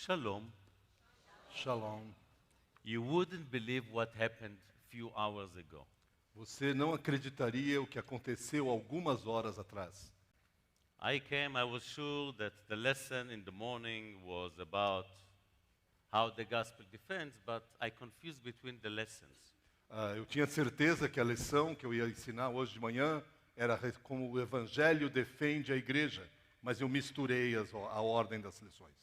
Shalom. Shalom. You wouldn't believe what happened a few hours ago. Você não acreditaria o que aconteceu algumas horas atrás. I was sure that the lesson in the morning was about how the gospel defends, but I confused between the lessons. Eu tinha certeza que a lição que eu ia ensinar hoje de manhã era como o Evangelho defende a igreja, mas eu misturei a ordem das lições.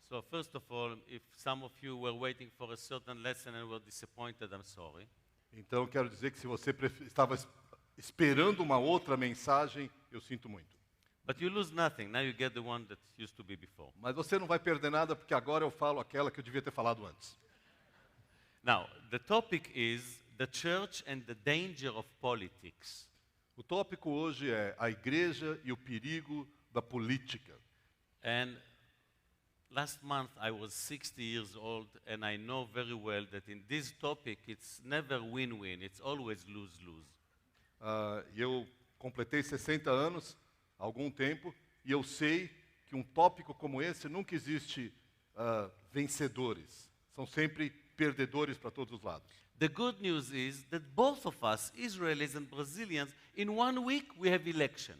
So first of all, if some of you were waiting for a certain lesson and were disappointed, I'm sorry. Então, quero dizer que se você estava esperando uma outra mensagem, eu sinto muito. But you lose nothing. Now you get the one that used to be before. Mas você não vai perder nada, porque agora eu falo aquela que eu devia ter falado antes. Now, the topic is the church and the danger of politics. O tópico hoje é a igreja e o perigo da política. And last month I was 60 years old, and I know very well that in this topic it's never win-win, it's always lose-lose. Eu completei 60 anos há algum tempo, e eu sei que um tópico como esse nunca existe vencedores. São sempre perdedores para todos os lados. The good news is that both of us, Israelis and Brazilians, in 1 week we have election.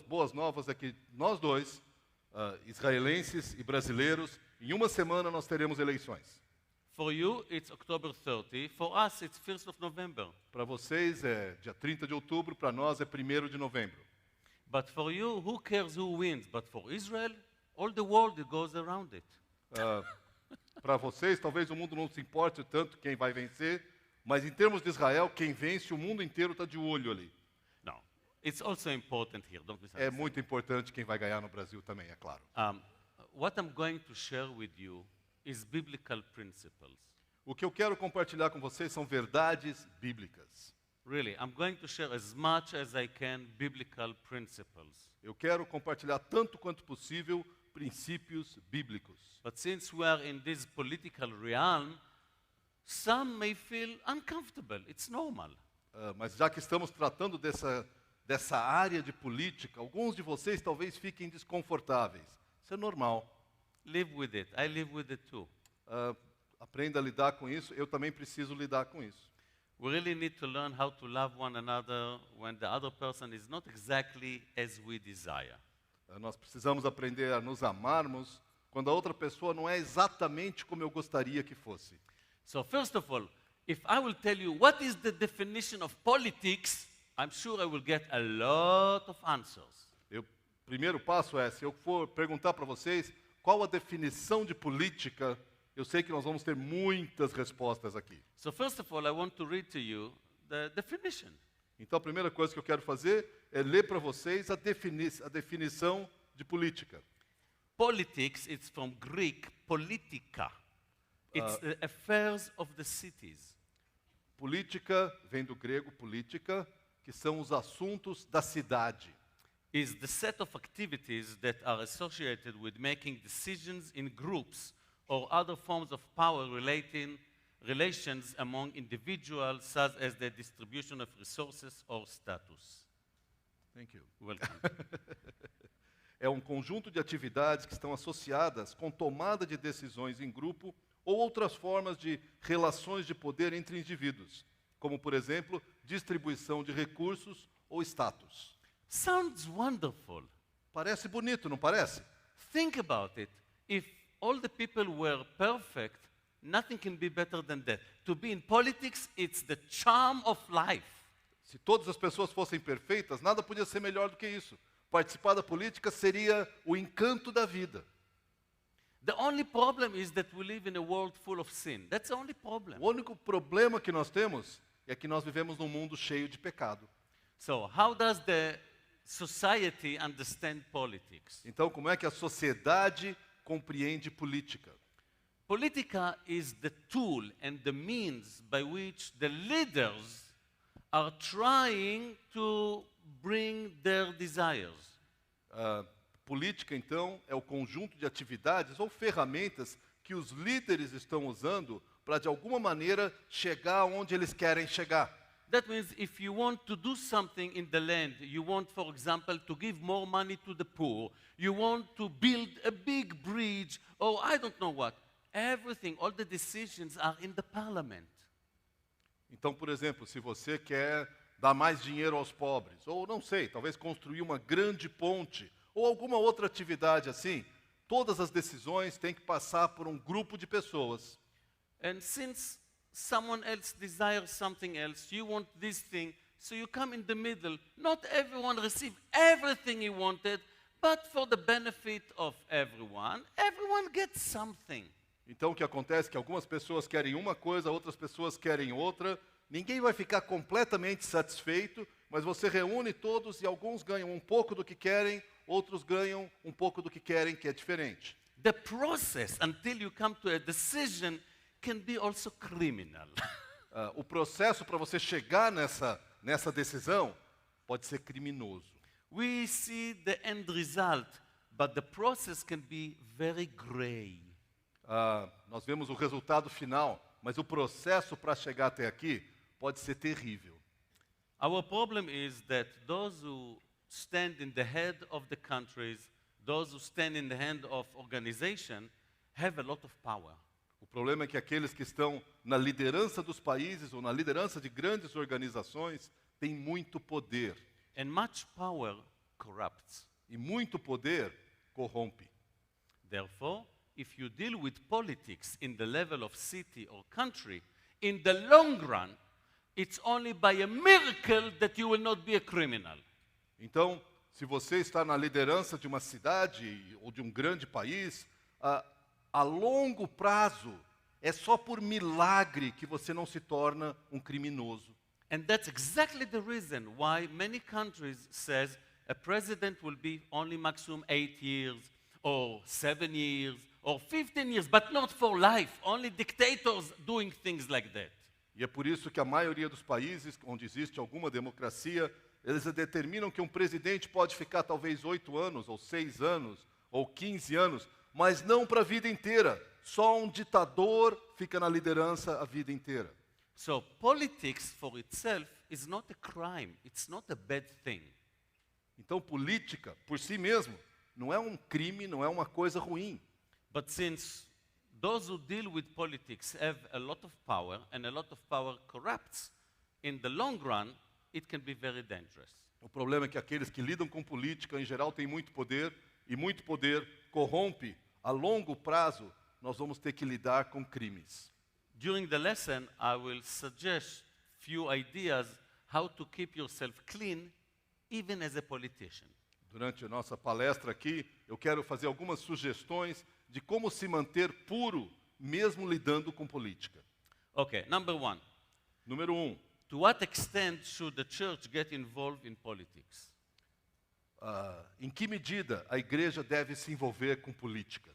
Boas novas é que nós dois, israelenses e brasileiros, em uma semana nós teremos eleições. For you, it's October 30. For us, it's 1st of November. Para vocês é dia 30 de outubro, para nós é 1º de novembro. But for you, who cares who wins? But for Israel, all the world goes around it. Para vocês, talvez o mundo não se importe tanto quem vai vencer, mas em termos de Israel, quem vence, o mundo inteiro está de olho ali. No, it's also important here, don't É misunderstand. muito importante quem vai ganhar no Brasil também, é claro. What I'm going to share with you is biblical principles. O que eu quero compartilhar com vocês são verdades bíblicas. Really, I'm going to share as much as I can biblical principles. Eu quero compartilhar tanto quanto possível princípios bíblicos. But since we are in this political realm, some may feel uncomfortable. It's normal. Mas já que estamos tratando dessa área de política, alguns de vocês talvez fiquem desconfortáveis. Isso é normal. Live with it. I live with it too. Aprenda a lidar com isso. Eu também preciso lidar com isso. We really need to learn how to love one another when the other person is not exactly as we desire. Nós precisamos aprender a nos amarmos quando a outra pessoa não é exatamente como eu gostaria que fosse. So first of all, if I will tell you what is the definition of politics, I'm sure I will get a lot of answers. O primeiro passo é, se eu for perguntar para vocês qual a definição de política, eu sei que nós vamos ter muitas respostas aqui. So first of all, I want to read to you the definition. Então a primeira coisa que eu quero fazer é ler para vocês a definição de política. Politics, it's from Greek, politika. It's the affairs of the cities. Política vem do grego política, que são os assuntos da cidade. Is the set of activities that are associated with making decisions in groups or other forms of power relations among individuals, such as the distribution of resources or status. Thank you. Welcome. É um conjunto de atividades que estão associadas com tomada de decisões em grupo ou outras formas de relações de poder entre indivíduos, como, por exemplo, distribuição de recursos ou status. Sounds wonderful. Parece bonito, não parece? Think about it. If all the people were perfect, nothing can be better than that. To be in politics, it's the charm of life. Se todas as pessoas fossem perfeitas, nada podia ser melhor do que isso. Participar da política seria o encanto da vida. The only problem is that we live in a world full of sin. That's the only problem. O único problema que nós temos é que nós vivemos num mundo cheio de pecado. So, how does the society understand politics? Então, como é que a sociedade compreende política? Politica is the tool and the means by which the leaders are trying to bring their desires. Política, então, é o conjunto de atividades ou ferramentas que os líderes estão usando para, de alguma maneira, chegar onde eles querem chegar. That means if you want to do something in the land, you want, for example, to give more money to the poor, you want to build a big bridge, or I don't know what. Everything, all the decisions are in the parliament. Então, por exemplo, se você quer dar mais dinheiro aos pobres, ou não sei, talvez construir uma grande ponte, ou alguma outra atividade assim, todas as decisões têm que passar por um grupo de pessoas. And since someone else desires something else, you want this thing, so you come in the middle. Not everyone receives everything he wanted, but for the benefit of everyone gets something. Então, o que acontece é que algumas pessoas querem uma coisa, outras pessoas querem outra. Ninguém vai ficar completamente satisfeito, mas você reúne todos e alguns ganham um pouco do que querem, outros ganham um pouco do que querem, que é diferente. The process until you come to a decision can be also criminal. O processo para você chegar nessa decisão pode ser criminoso. We see the end result, but the process can be very gray. Nós vemos o resultado final, mas o processo para chegar até aqui pode ser terrível. Our problem is that those who stand in the head of the countries, those who stand in the hand of organization, have a lot of power. O problema é que aqueles que estão na liderança dos países ou na liderança de grandes organizações têm muito poder. And much power corrupts. E muito poder corrompe. Therefore, if you deal with politics in the level of city or country, in the long run, it's only by a miracle that you will not be a criminal. Então, se você está na liderança de uma cidade ou de um grande país, a longo prazo, é só por milagre que você não se torna um criminoso. And that's exactly the reason why many countries says a president will be only maximum 8 years, or 7 years, or 15 years, but not for life. Only dictators doing things like that. E é por isso que a maioria dos países onde existe alguma democracia, eles determinam que um presidente pode ficar talvez 8 anos, ou 6 anos, ou 15 anos, mas não para a vida inteira. Só um ditador fica na liderança a vida inteira. So politics for itself is not a crime. It's not a bad thing. Então, política, por si mesmo, não é um crime, não é uma coisa ruim. But since those who deal with politics have a lot of power, and a lot of power corrupts, in the long run, it can be very dangerous. O problema é que aqueles que lidam com política, em geral, têm muito poder, e muito poder corrompe. A longo prazo, nós vamos ter que lidar com crimes. During the lesson, I will suggest few ideas how to keep yourself clean, even as a politician. Durante a nossa palestra aqui, eu quero fazer algumas sugestões de como se manter puro, mesmo lidando com política. Okay, number one. Número 1. To what extent should the church get involved in politics? Em que medida a igreja deve se envolver com política?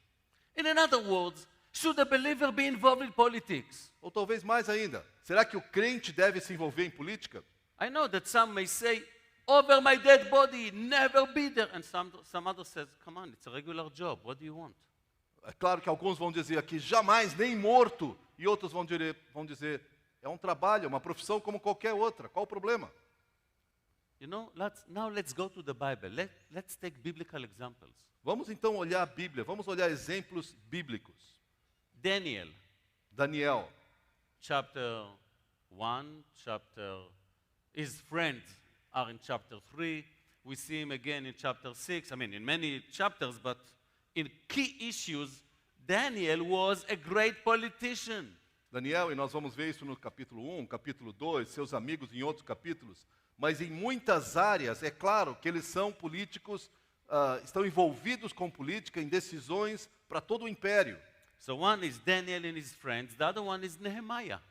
In other words, should a believer be involved in politics? Ou talvez mais ainda, será que o crente deve se envolver em política? I know that some may say, over my dead body, never be there. And some others says, come on, it's a regular job. What do you want? É claro que alguns vão dizer aqui, jamais, nem morto. E outros vão dizer, é um trabalho, é uma profissão como qualquer outra. Qual o problema? You know, let's go to the Bible. Let's take biblical examples. Vamos então olhar a Bíblia, vamos olhar exemplos bíblicos. Daniel, Daniel, chapter 1, his friends are in chapter 3. We see him again in chapter 6. I mean, in many chapters, but in key issues, Daniel was a great politician. Daniel, e nós vamos ver isso no capítulo 1, capítulo 2, seus amigos em outros capítulos, mas em muitas áreas, é claro que eles são políticos, estão envolvidos com política em decisões para todo o império. So one is Daniel and his friends, the other one is Nehemiah.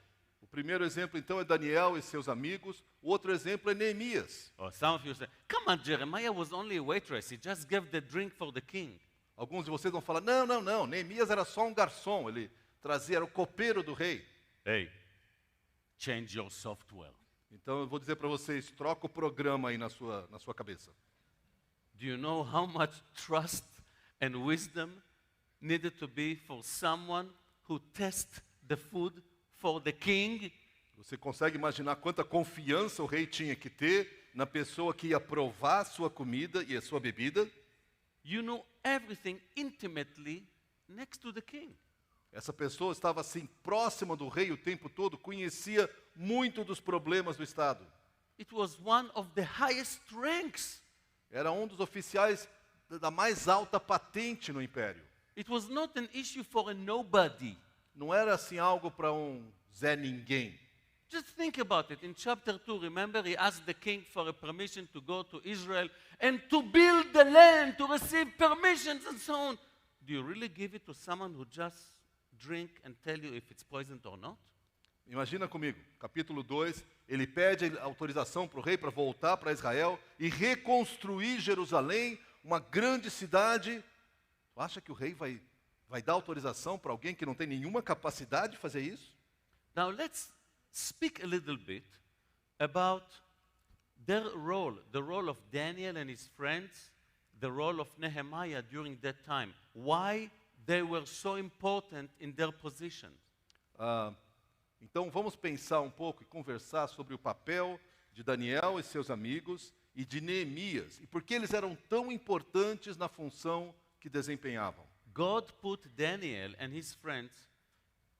O primeiro exemplo, então, é Daniel e seus amigos, o outro exemplo é Neemias. Or some of you say, come on, Jeremiah was only a waitress, he just gave the drink for the king. Alguns de vocês vão falar, não, Neemias era só um garçom, ele era o copeiro do rei. Hey, change your software. Então eu vou dizer para vocês, troca o programa aí na sua cabeça. Do you know how much trust and wisdom needed to be for someone who tests the food for the king Você consegue imaginar quanta confiança o rei tinha que ter na pessoa que ia provar a sua comida e a sua bebida? You know everything intimately next to the king. Essa pessoa estava assim próxima do rei o tempo todo, conhecia muito dos problemas do estado. It was one of the highest ranks. Era um dos oficiais da mais alta patente no império. It was not an issue for a nobody. Não era assim algo para um Zé Ninguém. Just think about it. In chapter 2, remember, he asked the king for a permission to go to Israel and to build the land, to receive permissions and so on. Do you really give it to someone who just drink and tell you if it's poisoned or not? Imagina comigo, capítulo 2, ele pede autorização para o rei para voltar para Israel e reconstruir Jerusalém, uma grande cidade. Tu acha que o rei vai dar autorização para alguém que não tem nenhuma capacidade de fazer isso? Now let's speak a little bit about their role, the role of Daniel and his friends, the role of Nehemiah during that time. Why they were so important in their position. Então vamos pensar um pouco e conversar sobre o papel de Daniel e seus amigos e de Neemias e por que eles eram tão importantes na função que desempenhavam. God put Daniel and his friends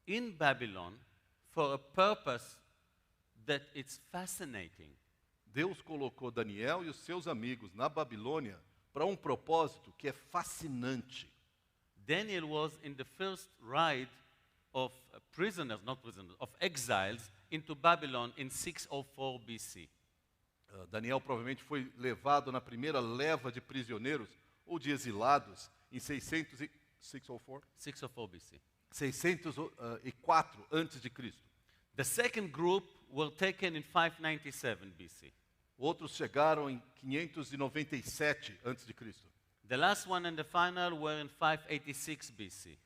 in Babylon for a purpose that it's fascinating. Deus colocou Daniel e os seus amigos na Babilônia para um propósito que é fascinante. Daniel was in the first ride of of exiles into Babylon in 604 BC. Daniel provavelmente foi levado na primeira leva de prisioneiros ou de exilados em 604 BC. 604 antes de Cristo. The second group were taken in 597 BC. Outros chegaram em 597 antes de Cristo. The last one and the final were in 586 BC.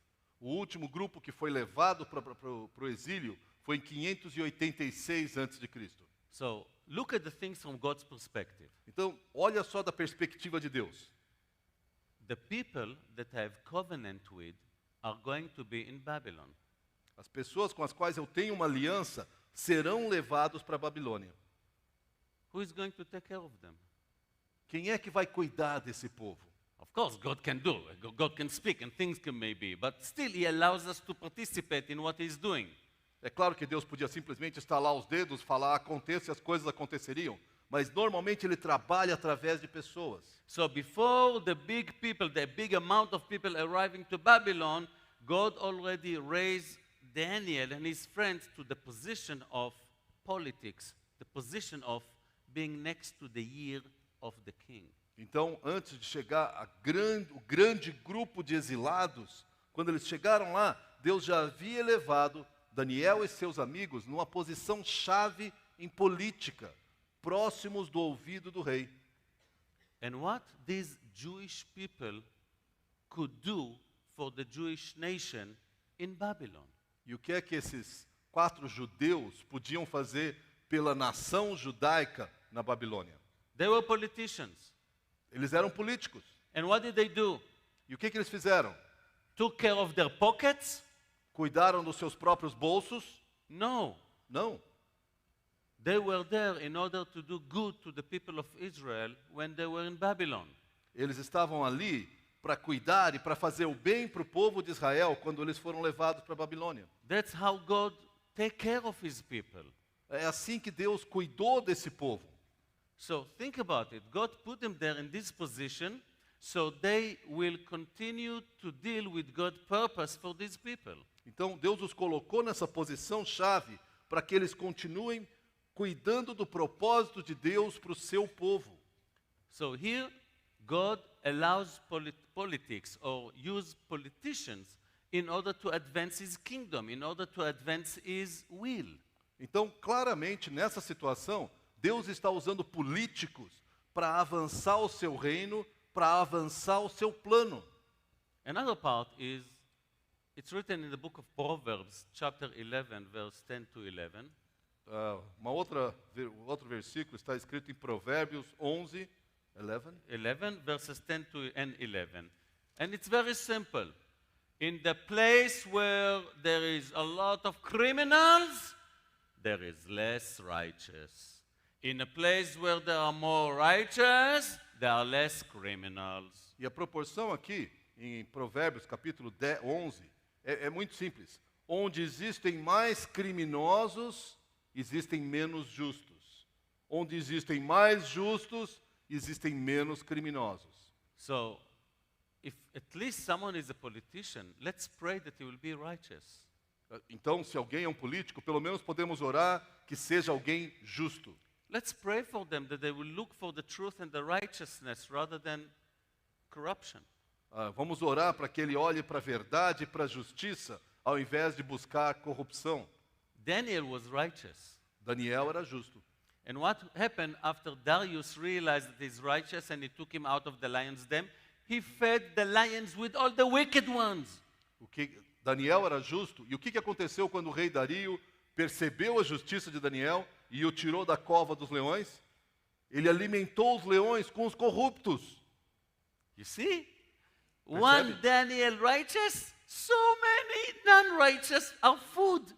O último grupo que foi levado para o exílio foi em 586 antes de Cristo. So, look at the things from God's perspective. Então, olha só da perspectiva de Deus. The people that I have covenant with are going to be in Babylon. As pessoas com as quais eu tenho uma aliança serão levados para a Babilônia. Who is going to take care of them? Quem é que vai cuidar desse povo? Of course, God can do. God can speak and things can maybe, but still He allows us to participate in what He's doing. É claro que Deus podia simplesmente estalar os dedos, falar aconteça e as coisas aconteceriam, mas normalmente Ele trabalha através de pessoas. So before the big people, the big amount of people arriving to Babylon, God already raised Daniel and his friends to the position of politics, the position of being next to the ear of the king. Então, antes de chegar o grande grupo de exilados, quando eles chegaram lá, Deus já havia elevado Daniel e seus amigos numa posição chave em política, próximos do ouvido do rei. And what these Jewish people could do for the Jewish nation in Babylon. E o que é que esses 4 judeus podiam fazer pela nação judaica na Babilônia? They were politicians. Eles eram políticos. And what did they do? E o que eles fizeram? Took care of their pockets? Cuidaram dos seus próprios bolsos? No. Não. They were there in order to do good to the people of Israel when they were in Babylon. Eles estavam ali para cuidar e para fazer o bem para o povo de Israel quando eles foram levados para a Babilônia. That's how God take care of His people. É assim que Deus cuidou desse povo. So think about it. God put them there in this position so they will continue to deal with God's purpose for these people. Então Deus os colocou nessa posição chave para que eles continuem cuidando do propósito de Deus para o seu povo. So here God allows politics or use politicians in order to advance His kingdom, in order to advance His will. Então, claramente, nessa situação, Deus está usando políticos para avançar o seu reino, para avançar o seu plano. Another part is, it's written in the book of Proverbs, chapter 11, verse 10 to 11. Outro versículo está escrito em Provérbios 11, 11, verses 10 to 11. And it's very simple. In the place where there is a lot of criminals, there is less righteous. In a place where there are more righteous, there are less criminals. E a proporção aqui, em Provérbios capítulo 11, é muito simples. Onde existem mais criminosos, existem menos justos. Onde existem mais justos, existem menos criminosos. So, if at least someone is a politician, let's pray that he will be righteous. Então, se alguém é um político, pelo menos podemos orar que seja alguém justo. Let's pray for them that they will look for the truth and the righteousness rather than corruption. Vamos orar para que ele olhe para a verdade e para a justiça, ao invés de buscar corrupção. Daniel was righteous. Daniel era justo. And what happened after Darius realized that he's righteous and he took him out of the lion's den? He fed the lions with all the wicked ones. Daniel era justo. E o que aconteceu quando o rei Dario percebeu a justiça de Daniel e o tirou da cova dos leões? Ele alimentou os leões com os corruptos. You see? Percebe? One Daniel righteous, so many non-righteous are food.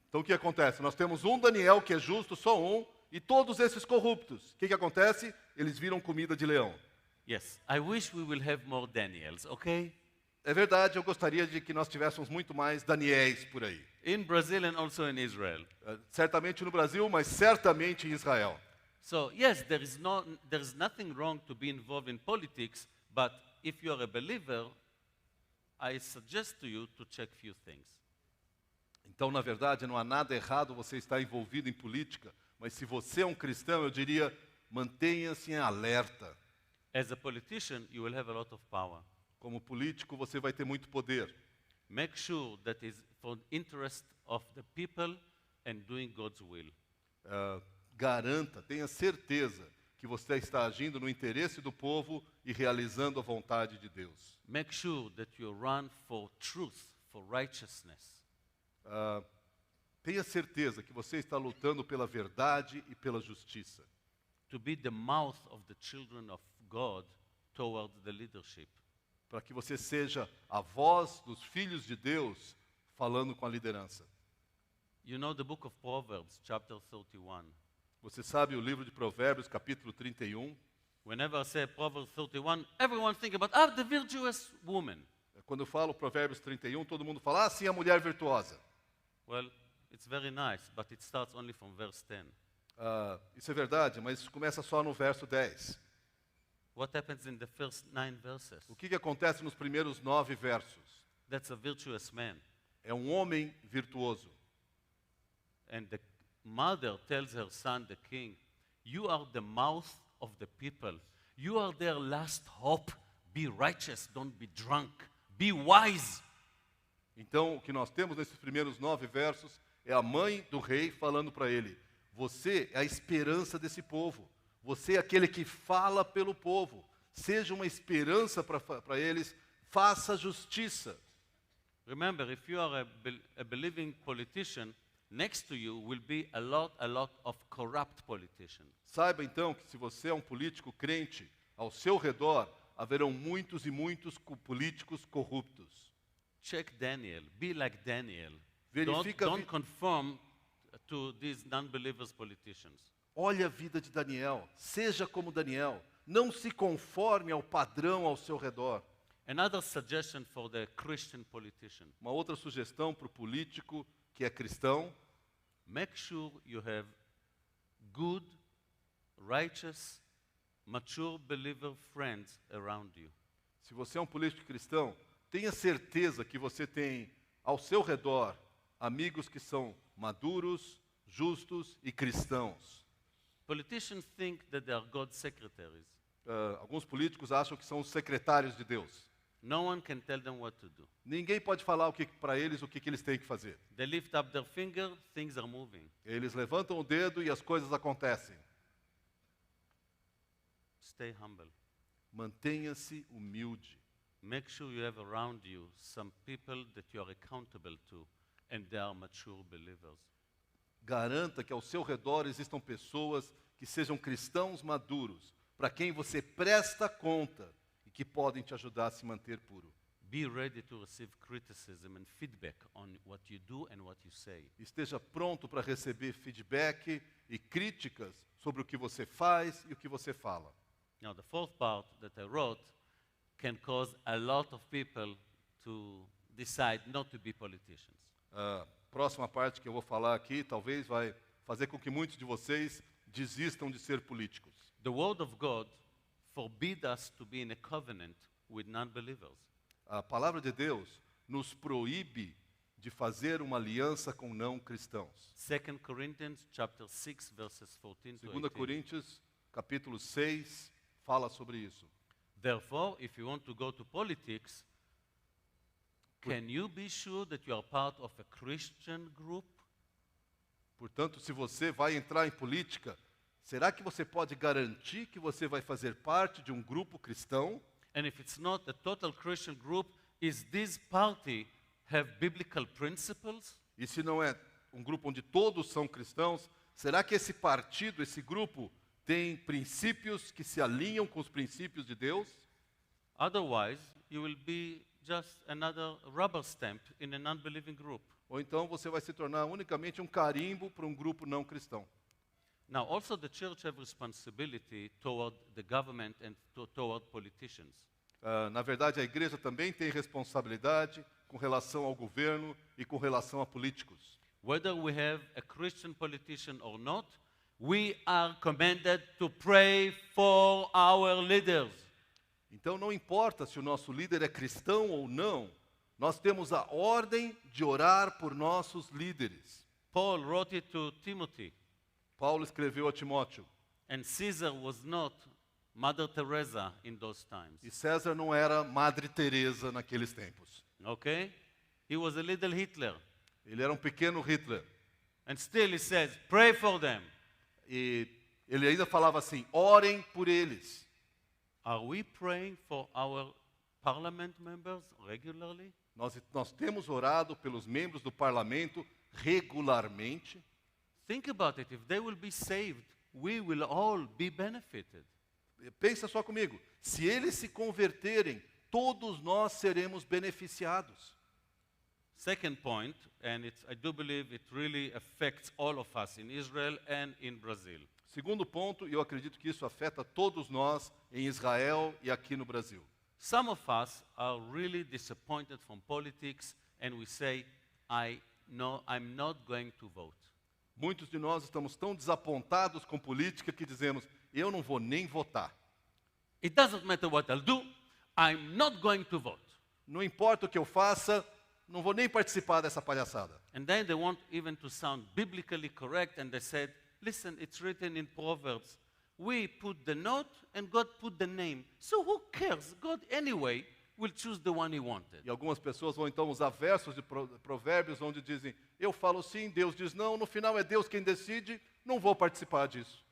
Então o que acontece? Nós temos um Daniel que é justo, só um, e todos esses corruptos. O que acontece? Eles viram comida de leão. Yes, I wish we will have more Daniels, okay? É verdade, eu gostaria de que nós tivéssemos muito mais Daniéis por aí. In Brazil and also in Israel. Certamente no Brasil, mas certamente em Israel. So, yes, there is nothing wrong to be involved in politics, but if you are a believer, I suggest to you to check few things. Então, na verdade, não há nada errado você estar envolvido em política, mas se você é um cristão, eu diria, mantenha-se em alerta. As a politician, you will have a lot of power. Como político, você vai ter muito poder. Make sure that is for the interest of the people and doing God's will. Garanta, tenha certeza que você está agindo no interesse do povo e realizando a vontade de Deus. Make sure that you run for truth, for righteousness. Tenha certeza que você está lutando pela verdade e pela justiça. To be the mouth of the children of God toward the leadership. Para que você seja a voz dos filhos de Deus falando com a liderança. You know the book of Proverbs, chapter 31. Você sabe o livro de Provérbios, capítulo 31? Whenever I say Proverbs 31, everyone think about, the virtuous woman. Quando eu falo Provérbios 31, todo mundo fala, sim, a mulher virtuosa. Well, it's very nice, but it starts only from verse 10. Isso é verdade, mas isso começa só no verso 10. What happens in the first 9 verses? O que acontece nos primeiros 9 versos? That's a virtuous man. É um homem virtuoso. And the mother tells her son, the king, you are the mouth of the people. You are their last hope. Be righteous, don't be drunk. Be wise. Então, o que nós temos nesses primeiros 9 versos é a mãe do rei falando para ele, você é a esperança desse povo. Você é aquele que fala pelo povo. Seja uma esperança para eles. Faça justiça. Remember, if you are a believing politician, next to you will be a lot of corrupt politicians. Saiba então que se você é um político crente, ao seu redor haverão muitos e muitos políticos corruptos. Check Daniel. Be like Daniel. Verifica Don't conform to these non-believers politicians. Olha a vida de Daniel. Seja como Daniel. Não se conforme ao padrão ao seu redor. Another suggestion for the Christian politician. Uma outra sugestão para o político que é cristão. Make sure you have good, righteous, mature believer friends around you. Se você é um político cristão, tenha certeza que você tem ao seu redor amigos que são maduros, justos e cristãos. Politicians think that they are God's secretaries. Alguns políticos acham que são os secretários de Deus. No one can tell them what to do. Ninguém pode falar para eles o que eles têm que fazer. They lift up their finger, things are moving. Eles levantam o dedo e as coisas acontecem. Stay humble. Mantenha-se humilde. Make sure you have around you some people that you are accountable to and they are mature believers. Garanta que ao seu redor existam pessoas que sejam cristãos maduros, para quem você presta conta e que podem te ajudar a se manter puro. Be ready to receive criticism and feedback on what you do and what you say. Esteja pronto para receber feedback e críticas sobre o que você faz e o que você fala. Now, the fourth part that I wrote can cause a lot of people to decide not to be politicians. A próxima parte que eu vou falar aqui talvez vai fazer com que muitos de vocês desistam de ser políticos. The Word of God forbids us to be in a covenant with non-believers. A palavra de Deus nos proíbe de fazer uma aliança com não cristãos. 2 Corinthians chapter 6 verses 14 to 2 18. Coríntios, capítulo 6, fala sobre isso. Therefore, if you want to go to politics, can you be sure that you are part of a Christian group? Portanto, se você vai entrar em política, será que você pode garantir que você vai fazer parte de um grupo cristão? And if it's not a total Christian group, is this party have biblical principles? E se não é um grupo onde todos são cristãos, será que esse partido, esse grupo, tem princípios que se alinham com os princípios de Deus? Otherwise, you will be just another rubber stamp in an unbelieving group. Ou então você vai se tornar unicamente um carimbo para um grupo não cristão. Now, also the church have responsibility toward the government and toward politicians. Na verdade, a igreja também tem responsabilidade com relação ao governo e com relação a políticos. Whether we have a Christian politician or not, we are commanded to pray for our leaders. Então, não importa se o nosso líder é cristão ou não, nós temos a ordem de orar por nossos líderes. Paul wrote it to Timothy, Paulo escreveu a Timóteo, and Caesar was not Mother Teresa in those times. e César não era Madre Teresa naqueles tempos. Okay? He was a little Hitler. Ele era um pequeno Hitler. And still he says, pray for them. E ele ainda falava assim, orem por eles. Are we praying for our parliament members regularly? Nós temos orado pelos membros do parlamento regularmente. Think about it. If they will be saved, we will all be benefited. Pensa só comigo, se eles se converterem, todos nós seremos beneficiados. Second point, and I do believe it really affects all of us in Israel and in Brazil. Segundo ponto, e eu acredito que isso afeta todos nós em Israel e aqui no Brasil. Some of us are really disappointed from politics and we say, I'm not going to vote. Muitos de nós estamos tão desapontados com política que dizemos, eu não vou nem votar. It doesn't matter what I'll do, I'm not going to vote. Não importa o que eu faça, não vou nem participar dessa palhaçada. And then they want even to sound biblically correct and they said, listen, it's written in Proverbs, we put the note and God put the name. So who cares? God anyway will choose the one he wanted. E algumas pessoas vão então usar versos de provérbios onde dizem, eu falo sim, Deus diz não, no final é Deus quem decide, não vou participar disso.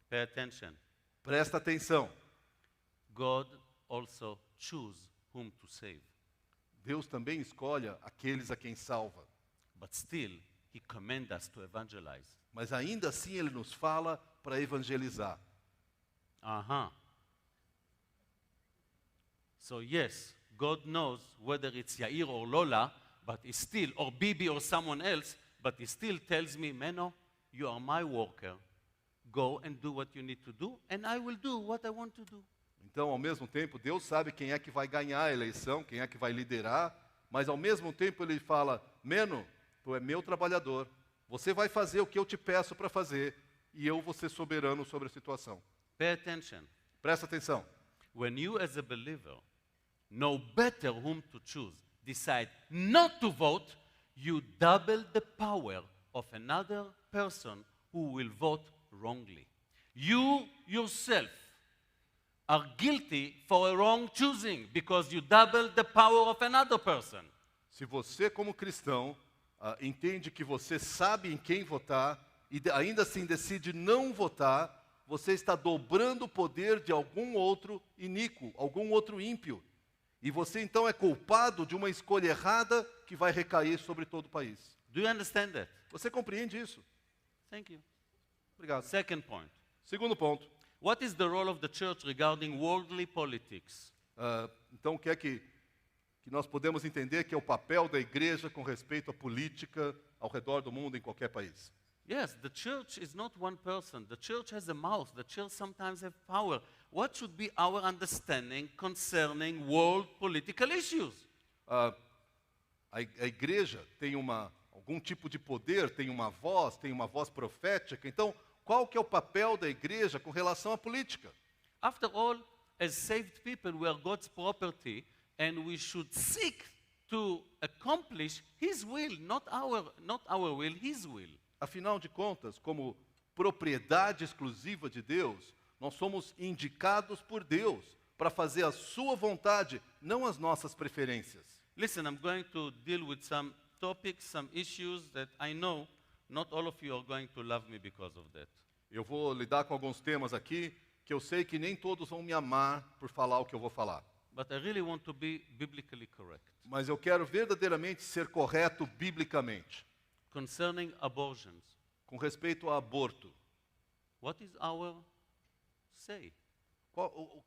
Pay attention. Presta atenção, God also choose whom to save. Deus também escolhe aqueles a quem salva. But still, he commands us to evangelize. Mas ainda assim Ele nos fala para evangelizar. So yes, God knows whether it's Yair or Lola, but he still, or Bibi or someone else, but he still tells me, Meno, you are my worker. Go and do what you need to do, and I will do what I want to do. Então, ao mesmo tempo, Deus sabe quem é que vai ganhar a eleição, quem é que vai liderar, mas ao mesmo tempo Ele fala, Meno, tu é meu trabalhador, você vai fazer o que eu te peço para fazer, e eu vou ser soberano sobre a situação. Pay attention. Presta atenção. When you as a believer know better whom to choose, decide not to vote, you double the power of another person who will vote wrongly. You yourself are guilty for a wrong choosing because you double the power of another person. Se você, como cristão, entende que você sabe em quem votar e ainda assim decide não votar, você está dobrando o poder de algum outro iníquo, algum outro ímpio. E você então é culpado de uma escolha errada que vai recair sobre todo o país. Do you understand that? Você compreende isso? Thank you. Obrigado. Second point. Segundo ponto. What is the role of the church regarding worldly politics? Então, o que é que nós podemos entender que é o papel da igreja com respeito à política ao redor do mundo, em qualquer país? Yes, the church is not one person. The church has a mouth. The church sometimes has power. What should be our understanding concerning world political issues? A igreja tem algum tipo de poder, tem uma voz profética. Então, qual que é o papel da igreja com relação à política? After all, as saved people, we are God's property, and we should seek to accomplish His will, not our will, His will. Afinal de contas, como propriedade exclusiva de Deus, nós somos indicados por Deus para fazer a sua vontade, não as nossas preferências. Listen, I'm going to deal with some topics, some issues that I know not all of you are going to love me because of that. Eu vou lidar com alguns temas aqui que eu sei que nem todos vão me amar por falar o que eu vou falar. But I really want to be biblically correct. Mas eu quero verdadeiramente ser correto biblicamente. Concerning abortions, Com respeito ao aborto, what is our say?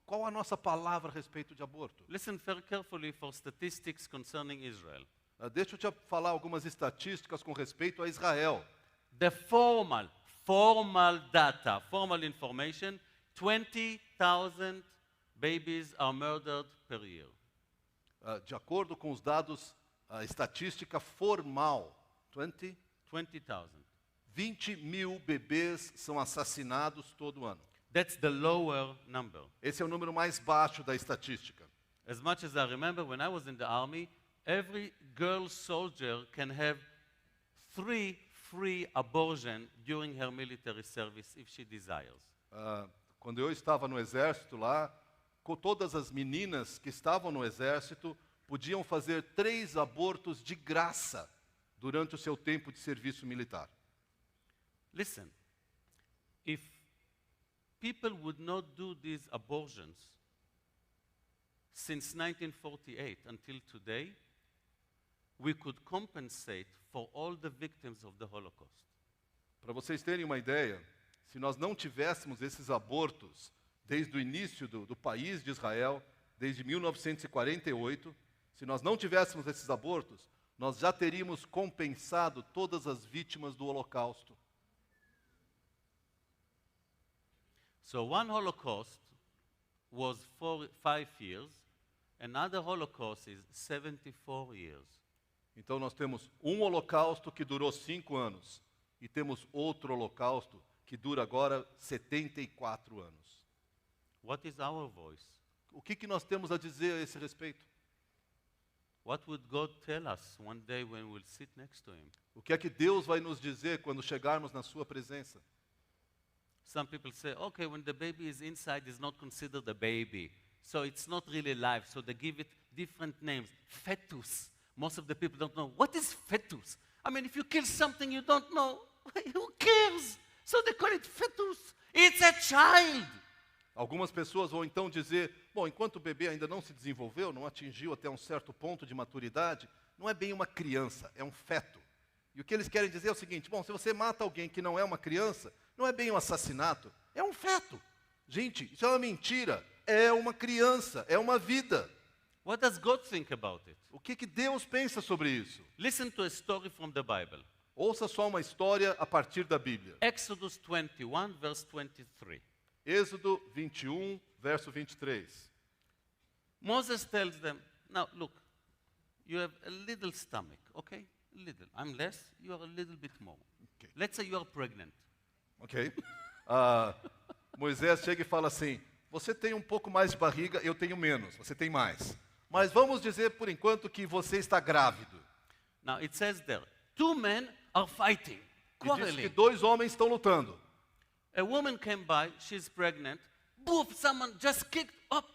qual a nossa palavra a respeito de aborto? Listen very carefully for statistics concerning Israel. Deixa eu te falar algumas estatísticas com respeito a Israel. The formal data, formal information, 20,000 babies are murdered per year. De acordo com os dados, a estatística formal, 20,000. 20 mil bebês são assassinados todo ano. That's the lower number. Esse é o número mais baixo da estatística. As much as I remember, when I was in the army, every girl soldier can have 3 free abortions during her military service if she desires. Quando eu estava no exército lá, todas as meninas que estavam no exército podiam fazer 3 abortos de graça durante o seu tempo de serviço militar. Listen, if people would not do these abortions since 1948 until today, we could compensate for all the victims of the Holocaust. Para vocês terem uma ideia, se nós não tivéssemos esses abortos desde o início do país de Israel, desde 1948, se nós não tivéssemos esses abortos, nós já teríamos compensado todas as vítimas do Holocausto. So one Holocaust was 5 years, another Holocaust is 74 years. Então nós temos um holocausto que durou 5 anos e temos outro holocausto que dura agora 74 anos. What is our voice? O que nós temos a dizer a esse respeito? What would God tell us one day when we'll sit next to Him? O que é que Deus vai nos dizer quando chegarmos na sua presença? Some people say, okay, when the baby is inside, it's not considered a baby. So it's not really live. So they give it different names. Fetus. Most of the people don't know. What is fetus? I mean, if you kill something you don't know, who cares? So they call it fetus. It's a child. Algumas pessoas vão então dizer, bom, enquanto o bebê ainda não se desenvolveu, não atingiu até um certo ponto de maturidade, não é bem uma criança, é um feto. E o que eles querem dizer é o seguinte, bom, se você mata alguém que não é uma criança, não é bem um assassinato, é um feto. Gente, isso é uma mentira, é uma criança, é uma vida. What does God think about it? O que Deus pensa sobre isso? Listen to a story from the Bible. Ouça só uma história a partir da Bíblia. Exodus 21, verse 23. Êxodo 21, verso 23. Moses tells them, now look, you have a little stomach, okay? Little. I'm less, you are a little bit more. Okay. Let's say you are pregnant. Ok? Moisés chega e fala assim, você tem um pouco mais de barriga, eu tenho menos, você tem mais. Mas vamos dizer por enquanto que você está grávido. Now it says there, 2 men are fighting, E diz que quarreling. 2 homens estão lutando. A woman came by, she's pregnant. Boof, someone just kicked up.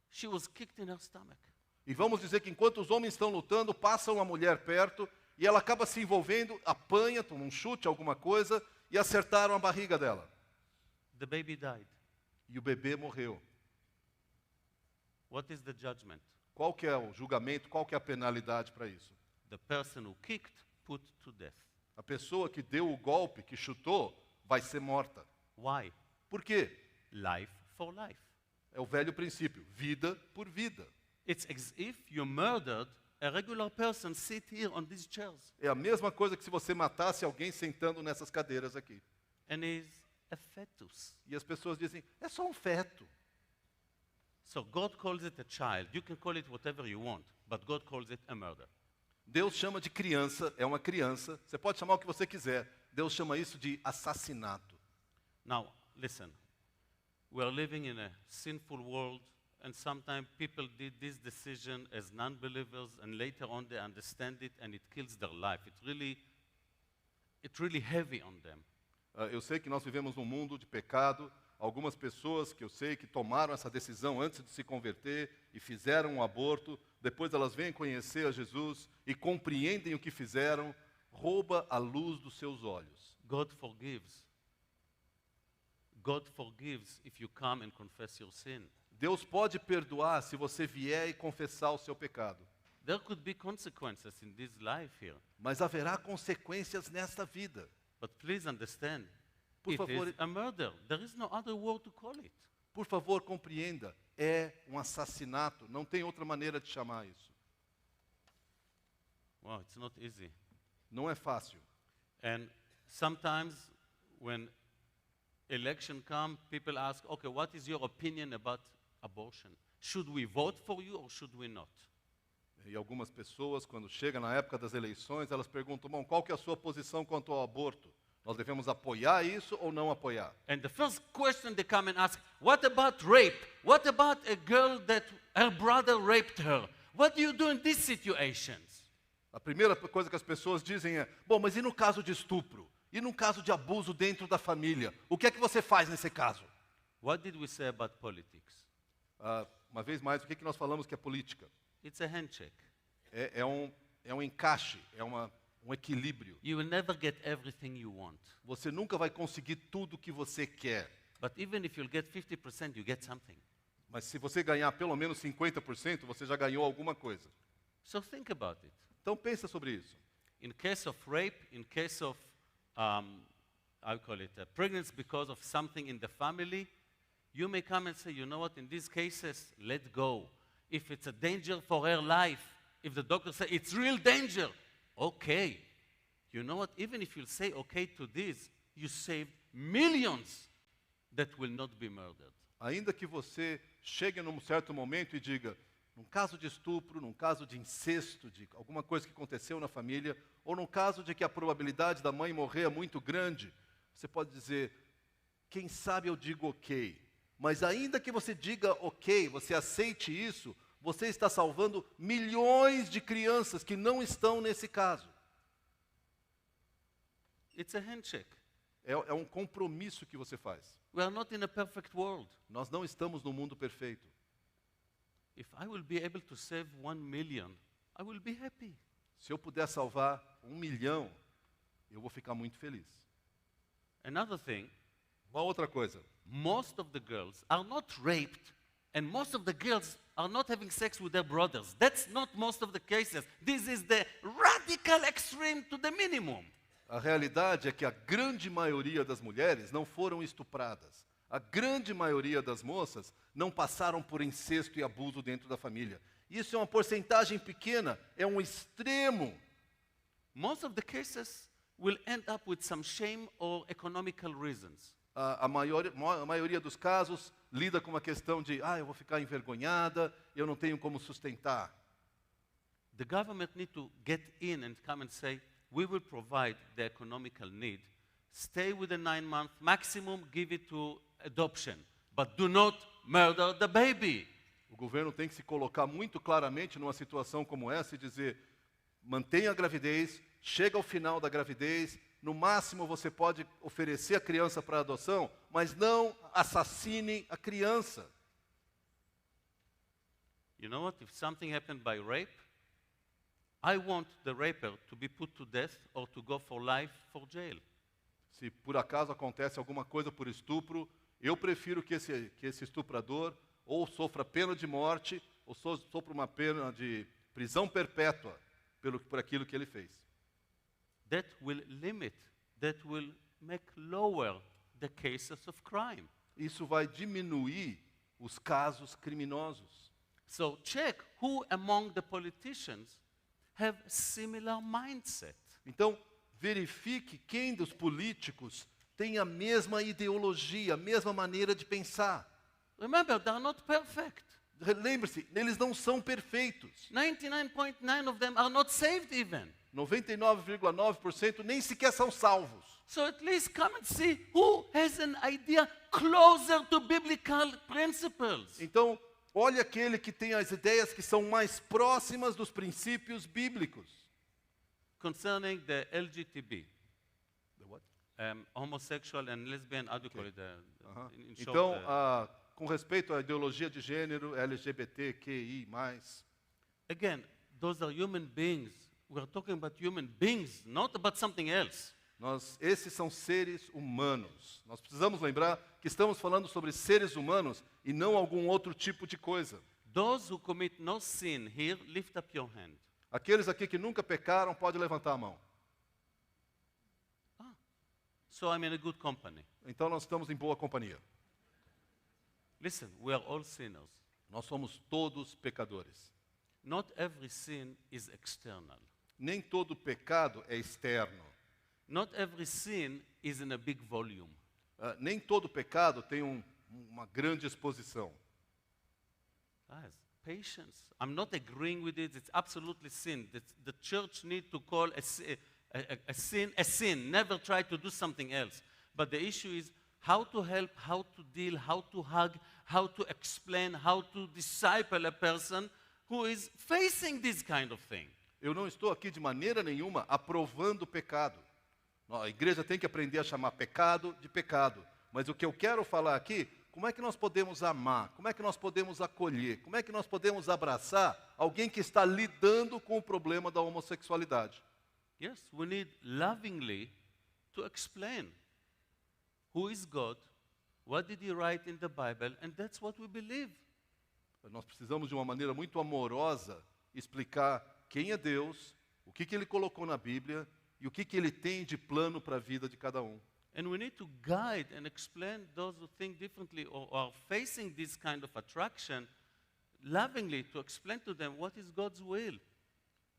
She was kicked in her stomach. E vamos dizer que enquanto os homens estão lutando, passa uma mulher perto e ela acaba se envolvendo, apanha, toma um chute, alguma coisa, e acertaram a barriga dela. The baby died. E o bebê morreu. What is the judgment? Qual que é o julgamento, qual que é a penalidade para isso? The person who kicked put to death. A pessoa que deu o golpe, que chutou, vai ser morta. Why? Por quê? Life for life. É o velho princípio, vida por vida. It's as if you murdered a regular person sit here on these chairs. É a mesma coisa que se você matasse alguém sentando nessas cadeiras aqui. And he's a fetus. E as pessoas dizem, é só um feto. So God calls it a child. You can call it whatever you want, but God calls it a murder. Deus chama de criança, é uma criança. Você pode chamar o que você quiser. Deus chama isso de assassinato. Now, listen. We are living in a sinful world, and sometimes people did this decision as non-believers, and later on they understand it, and it kills their life. It's really heavy on them. Eu sei que nós vivemos num mundo de pecado. Algumas pessoas que eu sei que tomaram essa decisão antes de se converter e fizeram um aborto, depois elas vêm conhecer a Jesus e compreendem o que fizeram, rouba a luz dos seus olhos. God forgives. God forgives if you come and confess your sin. Deus pode perdoar se você vier e confessar o seu pecado. There could be consequences in this life here. Mas haverá consequências nesta vida. But please understand, Por it favor, is a murder. There is no other word to call it. Por favor, compreenda, é um assassinato, não tem outra maneira de chamar isso. Wow, it's not easy. Não é fácil. And sometimes when election come, people ask, okay, what is your opinion about abortion? Should we vote for you or should we not? E algumas pessoas, quando chega na época das eleições, elas perguntam, bom, qual que é a sua posição quanto ao aborto? Nós devemos apoiar isso ou não apoiar? And the first question they come and ask, what about rape? What about a girl that her brother raped her? What do you do in these situations? A primeira coisa que as pessoas dizem é, bom, mas e no caso de estupro? E no caso de abuso dentro da família? O que é que você faz nesse caso? What did we say about politics? Uma vez mais, o que é que nós falamos que é política? It's a handshake. É um encaixe, é um equilíbrio. You will never get everything you want. Você nunca vai conseguir tudo o que você quer. But even if you'll get 50%, you get something. Mas se você ganhar pelo menos 50%, você já ganhou alguma coisa. So think about it. Então pensa sobre isso. In case of rape, in case of, I call it pregnancy because of something in the family, you may come and say, you know what, in these cases, let go. If it's a danger for her life, if the doctor says it's real danger, okay. You know what, even if you say okay to this, you saved millions that will not be murdered. Ainda que você chegue num certo momento e diga, num caso de estupro, num caso de incesto, de alguma coisa que aconteceu na família, ou num caso de que a probabilidade da mãe morrer é muito grande, você pode dizer, quem sabe eu digo ok. Mas ainda que você diga ok, você aceite isso, você está salvando milhões de crianças que não estão nesse caso. It's a handshake. É um compromisso que você faz. We are not in a perfect world. Nós não estamos no mundo perfeito. If I will be able to save 1 million, I will be happy. Se eu puder salvar 1 milhão, eu vou ficar muito feliz. Another thing, Uma outra coisa. most of the girls are not raped, and most of the girls are not having sex with their brothers. That's not most of the cases. This is the radical extreme to the minimum. A realidade é que a grande maioria das mulheres não foram estupradas. A grande maioria das moças não passaram por incesto e abuso dentro da família. Isso é uma porcentagem pequena, é um extremo. Most of the cases will end up with some shame or economical reasons. A maioria dos casos lida com uma questão de, eu vou ficar envergonhada, eu não tenho como sustentar. The government need to get in and come and say, we will provide the economical need. Stay with the 9-month maximum, give it to adoption, but do not murder the baby. O governo tem que se colocar muito claramente numa situação como essa e dizer, mantenha a gravidez, chega ao final da gravidez, no máximo você pode oferecer a criança para adoção, mas não assassine a criança. You know what? If something happened by rape, I want the raper to be put to death or to go for life for jail. Se por acaso acontece alguma coisa por estupro, eu prefiro que esse estuprador ou sofra pena de morte ou sofra uma pena de prisão perpétua por aquilo que ele fez. That will limit, that will make lower the cases of crime. Isso vai diminuir os casos criminosos. So check who among the politicians have similar mindset. Então, verifique quem dos políticos tem a mesma ideologia, a mesma maneira de pensar. Remember, they are not perfect. Lembre-se, eles não são perfeitos. 99.9 of them are not saved even. 99,9% nem sequer são salvos. So at least come and see who has an idea closer to biblical principles. Então, olhe aquele que tem as ideias que são mais próximas dos princípios bíblicos. Concerning the LGTB, The what? homosexual and lesbian, how do you call it? In short, Então, com respeito à ideologia de gênero, LGBTQI+, again, those are human beings. We are talking about human beings, not about something else. esses são seres humanos. Nós precisamos lembrar que estamos falando sobre seres humanos e não algum outro tipo de coisa. Those who commit no sin here, lift up your hand. Aqueles aqui que nunca pecaram, pode levantar a mão. So I'm in a good company. Então nós estamos em boa companhia. Listen, we are all sinners. Nós somos todos pecadores. Not every sin is external. Nem todo pecado é externo. Not every sin is in a big volume. Nem todo pecado tem uma grande exposição. Guys, patience. I'm not agreeing with it. It's absolutely sin. The church need to call a sin a sin. Never try to do something else. But the issue is how to help, how to deal, how to hug, how to explain, how to disciple a person who is facing this kind of thing. Eu não estou aqui de maneira nenhuma aprovando o pecado. A igreja tem que aprender a chamar pecado de pecado. Mas o que eu quero falar aqui, como é que nós podemos amar? Como é que nós podemos acolher? Como é que nós podemos abraçar alguém que está lidando com o problema da homossexualidade? Yes, we need lovingly to explain who is God, what did he write in the Bible, and that's what we believe. Nós precisamos de uma maneira muito amorosa explicar quem é Deus, o que Ele colocou na Bíblia e o que Ele tem de plano para a vida de cada um. And we need to guide and explain those who think differently or are facing this kind of attraction, lovingly to explain to them what is God's will.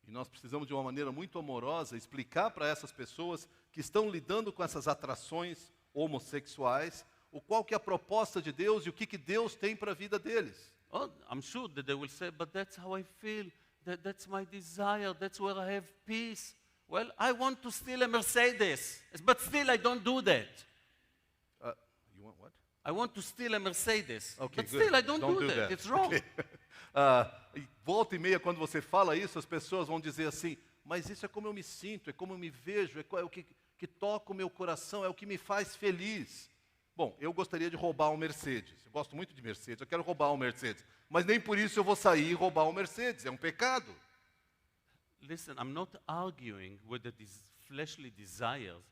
E nós precisamos de uma maneira muito amorosa explicar para essas pessoas que estão lidando com essas atrações homossexuais, qual que é a proposta de Deus e o que Deus tem para a vida deles. Oh, I'm sure that they will say, but that's how I feel, that's my desire, that's where I have peace. Well, I want to steal a Mercedes, but still I don't do that. You want what? I want to steal a Mercedes, Okay, but good. still I don't do that. It's wrong. Okay. E volta e meia, quando você fala isso, as pessoas vão dizer assim, mas isso é como eu me sinto, é como eu me vejo, é o que toca o meu coração, é o que me faz feliz. Bom, eu gostaria de roubar um Mercedes. Eu gosto muito de Mercedes, eu quero roubar um Mercedes. Mas nem por isso eu vou sair e roubar um Mercedes, é um pecado. Listen, I'm not arguing with these fleshly desires,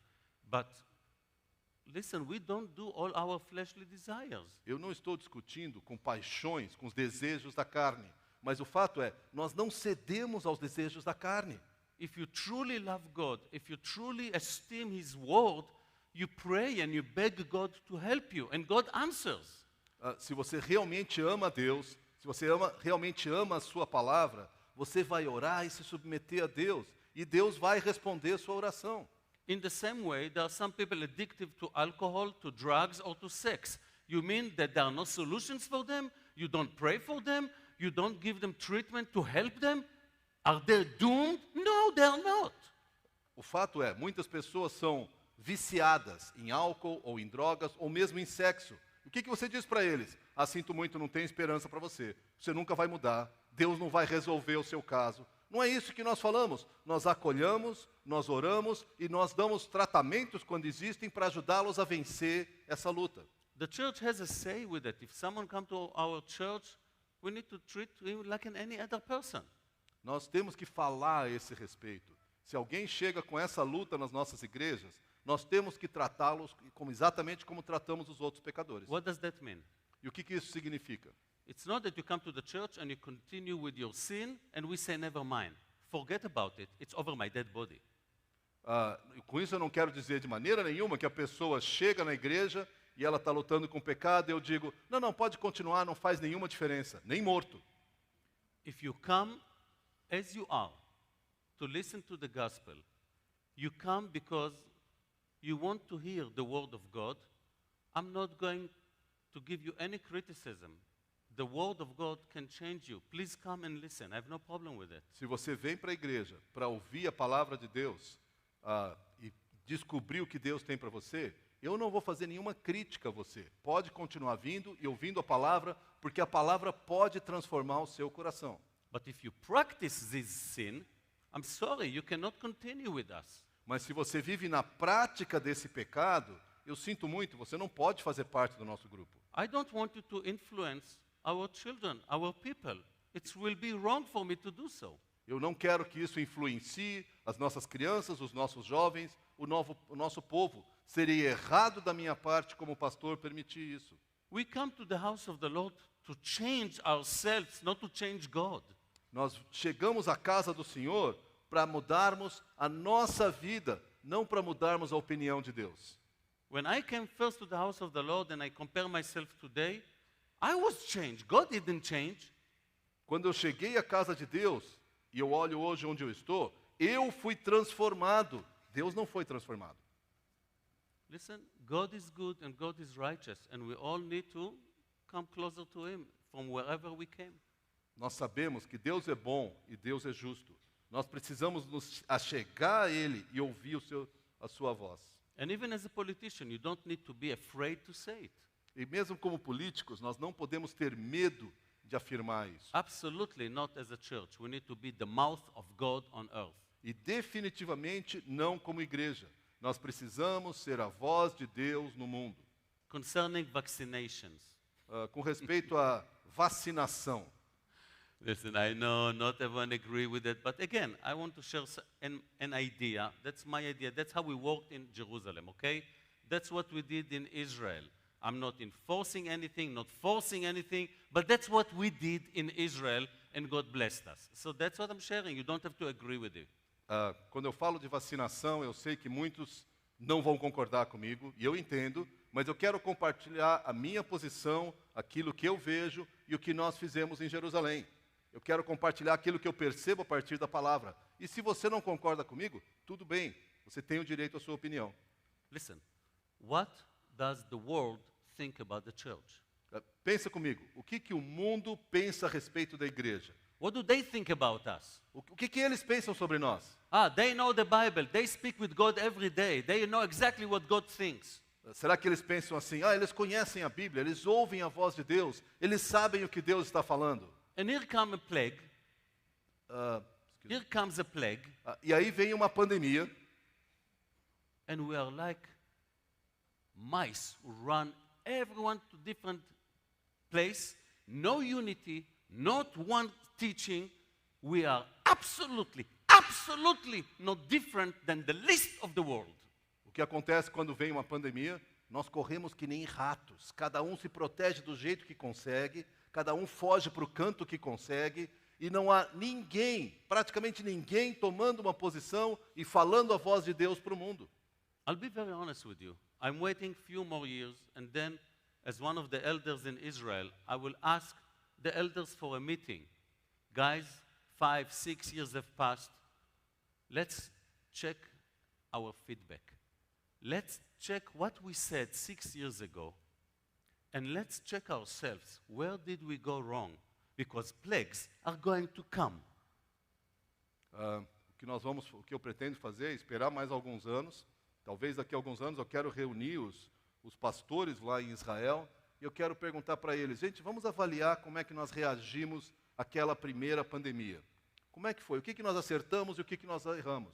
but listen, we don't do all our fleshly desires. Eu não estou discutindo com paixões, com os desejos da carne. Mas o fato é, nós não cedemos aos desejos da carne. If you truly love God, if you truly esteem His word, you pray and you beg God to help you, and God answers. Se você realmente ama a Deus, se você realmente ama a sua palavra, você vai orar e se submeter a Deus, e Deus vai responder a sua oração. In the same way, there are some people addicted to alcohol, to drugs, or to sex. You mean that there are no solutions for them? You don't pray for them? You don't give them treatment to help them? Are they doomed? No, they are not. O fato é, muitas pessoas são viciadas em álcool ou em drogas ou mesmo em sexo. O que você diz para eles? Sinto muito, não tem esperança para você. Você nunca vai mudar. Deus não vai resolver o seu caso. Não é isso que nós falamos. Nós acolhemos, nós oramos e nós damos tratamentos quando existem para ajudá-los a vencer essa luta. The church has a say with it. If someone comes to our church, we need to treat him like any other person. Nós temos que falar a esse respeito. Se alguém chega com essa luta nas nossas igrejas, nós temos que tratá-los exatamente como tratamos os outros pecadores. What does that mean? E o que isso significa? It's not that you come to the church and you continue with your sin and we say, never mind. Forget about it. It's over my dead body. Com isso eu não quero dizer de maneira nenhuma que a pessoa chega na igreja e ela está lutando com o pecado, eu digo, não, pode continuar, não faz nenhuma diferença, nem morto. If you come as you are to listen to the gospel, you come because you want to hear the word of God, I'm not going to give you any criticism. The word of God can change you. Please come and listen. I have no problem with it. Se você vem para a igreja para ouvir a palavra de Deus e descobrir o que Deus tem para você, eu não vou fazer nenhuma crítica a você. Pode continuar vindo e ouvindo a palavra, porque a palavra pode transformar o seu coração. But if you practice this sin, I'm sorry, you cannot continue with us. Mas se você vive na prática desse pecado, eu sinto muito, você não pode fazer parte do nosso grupo. I don't want you to influence our children, our people. It will be wrong for me to do so. Eu não quero que isso influencie as nossas crianças, os nossos jovens, o nosso povo. Seria errado da minha parte, como pastor, permitir isso. We come to the house of the Lord to change ourselves, not to change God. Nós chegamos à casa do Senhor para mudarmos a nossa vida, não para mudarmos a opinião de Deus. When I came first to the house of the Lord and I compare myself today, I was changed. God didn't change. Quando eu cheguei à casa de Deus, e eu olho hoje onde eu estou, eu fui transformado. Deus não foi transformado. Listen, God is good and God is righteous, and we all need to come closer to Him from wherever we came. Nós sabemos que Deus é bom e Deus é justo. Nós precisamos nos achegar a Ele e ouvir a sua voz. And even as a politician, you don't need to be afraid to say it. E mesmo como políticos, nós não podemos ter medo de afirmar isso. Absolutely not as a church. We need to be the mouth of God on earth. E definitivamente não como igreja. Nós precisamos ser a voz de Deus no mundo. Concerning vaccinations. Com respeito à vacinação. Listen, I know not everyone agree with it, but again, I want to share an idea. That's my idea. That's how we worked in Jerusalem, okay? That's what we did in Israel. I'm not enforcing anything, not forcing anything, but that's what we did in Israel, and God blessed us. So that's what I'm sharing. You don't have to agree with it. Quando eu falo de vacinação, eu sei que muitos não vão concordar comigo, e eu entendo, mas eu quero compartilhar a minha posição, aquilo que eu vejo e o que nós fizemos em Jerusalém. Eu quero compartilhar aquilo que eu percebo a partir da palavra. E se você não concorda comigo, tudo bem, você tem o direito à sua opinião. Listen, what does the world think about the church? Pensa comigo, o que o mundo pensa a respeito da igreja? What do they think about us? O que eles pensam sobre nós? They know the Bible. They speak with God every day. They know exactly what God thinks. Será que eles pensam assim, eles conhecem a Bíblia, eles ouvem a voz de Deus, eles sabem o que Deus está falando? And here comes a plague. Here comes a plague. E aí vem uma pandemia. And we are like mice who run everyone to different place. No unity, not one teaching. We are absolutely not different than the least of the world. O que acontece quando vem uma pandemia? Nós corremos que nem ratos. Cada um se protege do jeito que consegue. Cada um foge para o canto que consegue, e não há ninguém, praticamente ninguém, tomando uma posição e falando a voz de Deus para o mundo. I'll be very honest with you. I'm waiting few more years, and then, as one of the elders in Israel, I will ask the elders for a meeting. Guys, 5, 6 years have passed. Let's check our feedback. Let's check what we said 6 years ago. And let's check ourselves. Where did we go wrong? Because plagues are going to come. O que eu pretendo fazer é esperar mais alguns anos. Talvez daqui a alguns anos eu quero reunir os pastores lá em Israel e eu quero perguntar para eles, gente, vamos avaliar como é que nós reagimos àquela primeira pandemia. Como é que foi? O que nós acertamos e o que nós erramos?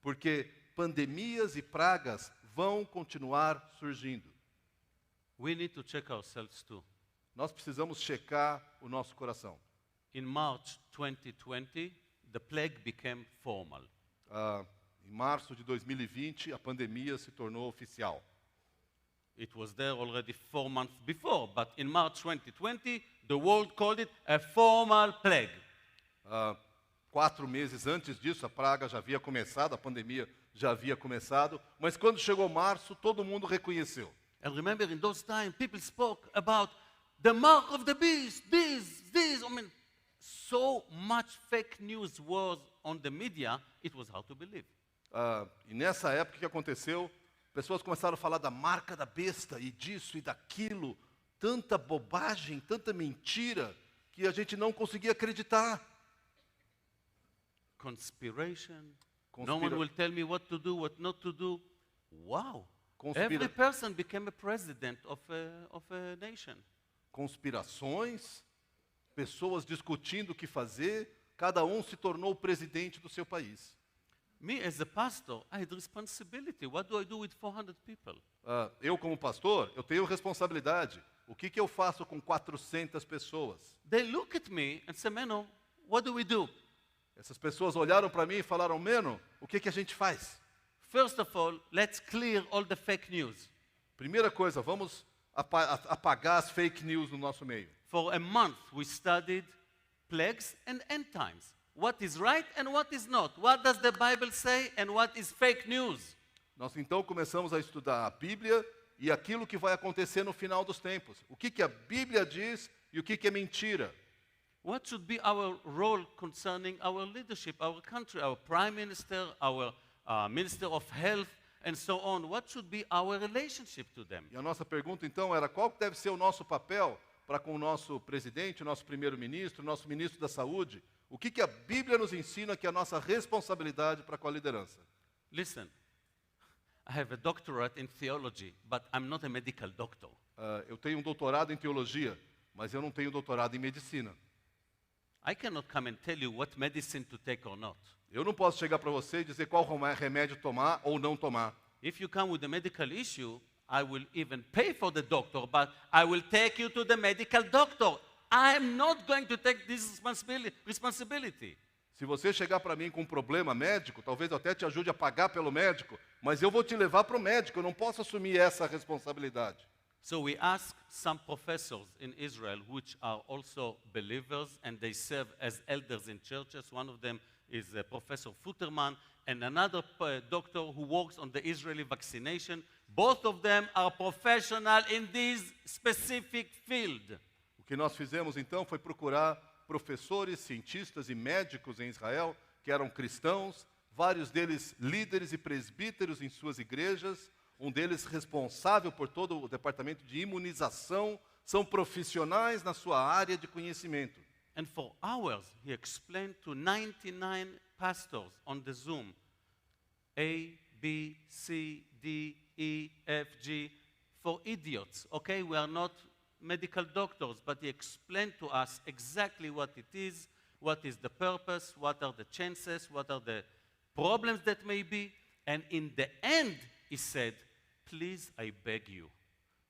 Porque pandemias e pragas vão continuar surgindo. We need to check ourselves too. Nós precisamos checar o nosso coração. In March 2020, the plague became formal. Em março de 2020, a pandemia se tornou oficial. It was there already 4 months before, but in March 2020, the world called it a formal plague. 4 meses antes disso, a praga já havia começado, a pandemia já havia começado, mas quando chegou março, todo mundo reconheceu. And remember, in those times, people spoke about the mark of the beast, this. I mean, so much fake news was on the media, it was hard to believe. E nessa época, o que aconteceu? Pessoas começaram a falar da marca da besta, e disso e daquilo. Tanta bobagem, tanta mentira, que a gente não conseguia acreditar. Conspiration. No one will tell me what to do, what not to do. Wow. Every Conspira- person became a president of a nation. Conspirações, pessoas discutindo o que fazer, cada um se tornou o presidente do seu país. Me, as a pastor, I had responsibility. What do I do with 400 people? Eu, como pastor, eu tenho responsabilidade. O que eu faço com 400 pessoas? They look at me and say, Menno, what do we do? Essas pessoas olharam para mim e falaram, Menno, o que a gente faz? First of all, let's clear all the fake news. Primeira coisa, vamos apagar as fake news no nosso meio. For a month, we studied plagues and end times. What is right and what is not. What does the Bible say and what is fake news? Nós então começamos a estudar a Bíblia e aquilo que vai acontecer no final dos tempos. O que a Bíblia diz e o que é mentira. What should be our role concerning our leadership, our country, our prime minister, our minister of health, and so on? What should be our relationship to them? E a nossa pergunta então era qual deve ser o nosso papel para com o nosso presidente, o nosso primeiro-ministro, o nosso ministro da saúde? O que a Bíblia nos ensina que é a nossa responsabilidade para com a liderança? Listen, I have a doctorate in theology, but I'm not a medical doctor. Eu tenho um doutorado em teologia, mas eu não tenho doutorado em medicina. I cannot come and tell you what medicine to take or not. Eu não posso chegar para você e dizer qual remédio tomar ou não tomar. If you come with a medical issue, I will even pay for the doctor, but I will take you to the medical doctor. I am not going to take this responsibility. Se você chegar para mim com um problema médico, talvez eu até te ajude a pagar pelo médico, mas eu vou te levar para o médico, eu não posso assumir essa responsabilidade. So we asked some professors in Israel, which are also believers, and they serve as elders in churches. One of them is Professor Futterman, and another doctor who works on the Israeli vaccination. Both of them are professional in this specific field. O que nós fizemos então foi procurar professores, cientistas e médicos em Israel, que eram cristãos, vários deles líderes e presbíteros em suas igrejas, um deles responsável por todo o departamento de imunização, são profissionais na sua área de conhecimento. And for hours, he explained to 99 pastors on the Zoom, A, B, C, D, E, F, G, for idiots, okay? We are not medical doctors, but he explained to us exactly what it is the purpose, what are the chances, what are the problems that may be, and in the end, he said, please, I beg you,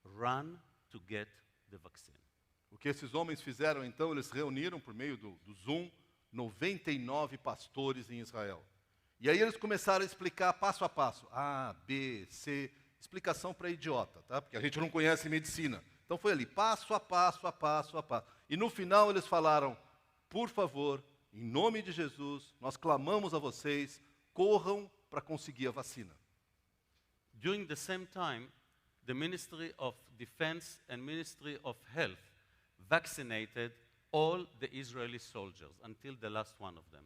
run to get the vaccine. O que esses homens fizeram então, eles reuniram por meio do Zoom 99 pastores em Israel. E aí eles começaram a explicar passo a passo, A, B, C, explicação para idiota, tá? Porque a gente não conhece medicina. Então foi ali, passo a passo, a passo a passo. E no final eles falaram, por favor, em nome de Jesus, nós clamamos a vocês, corram para conseguir a vacina. During the same time, the Ministry of Defense and Ministry of Health vaccinated all the Israeli soldiers until the last one of them.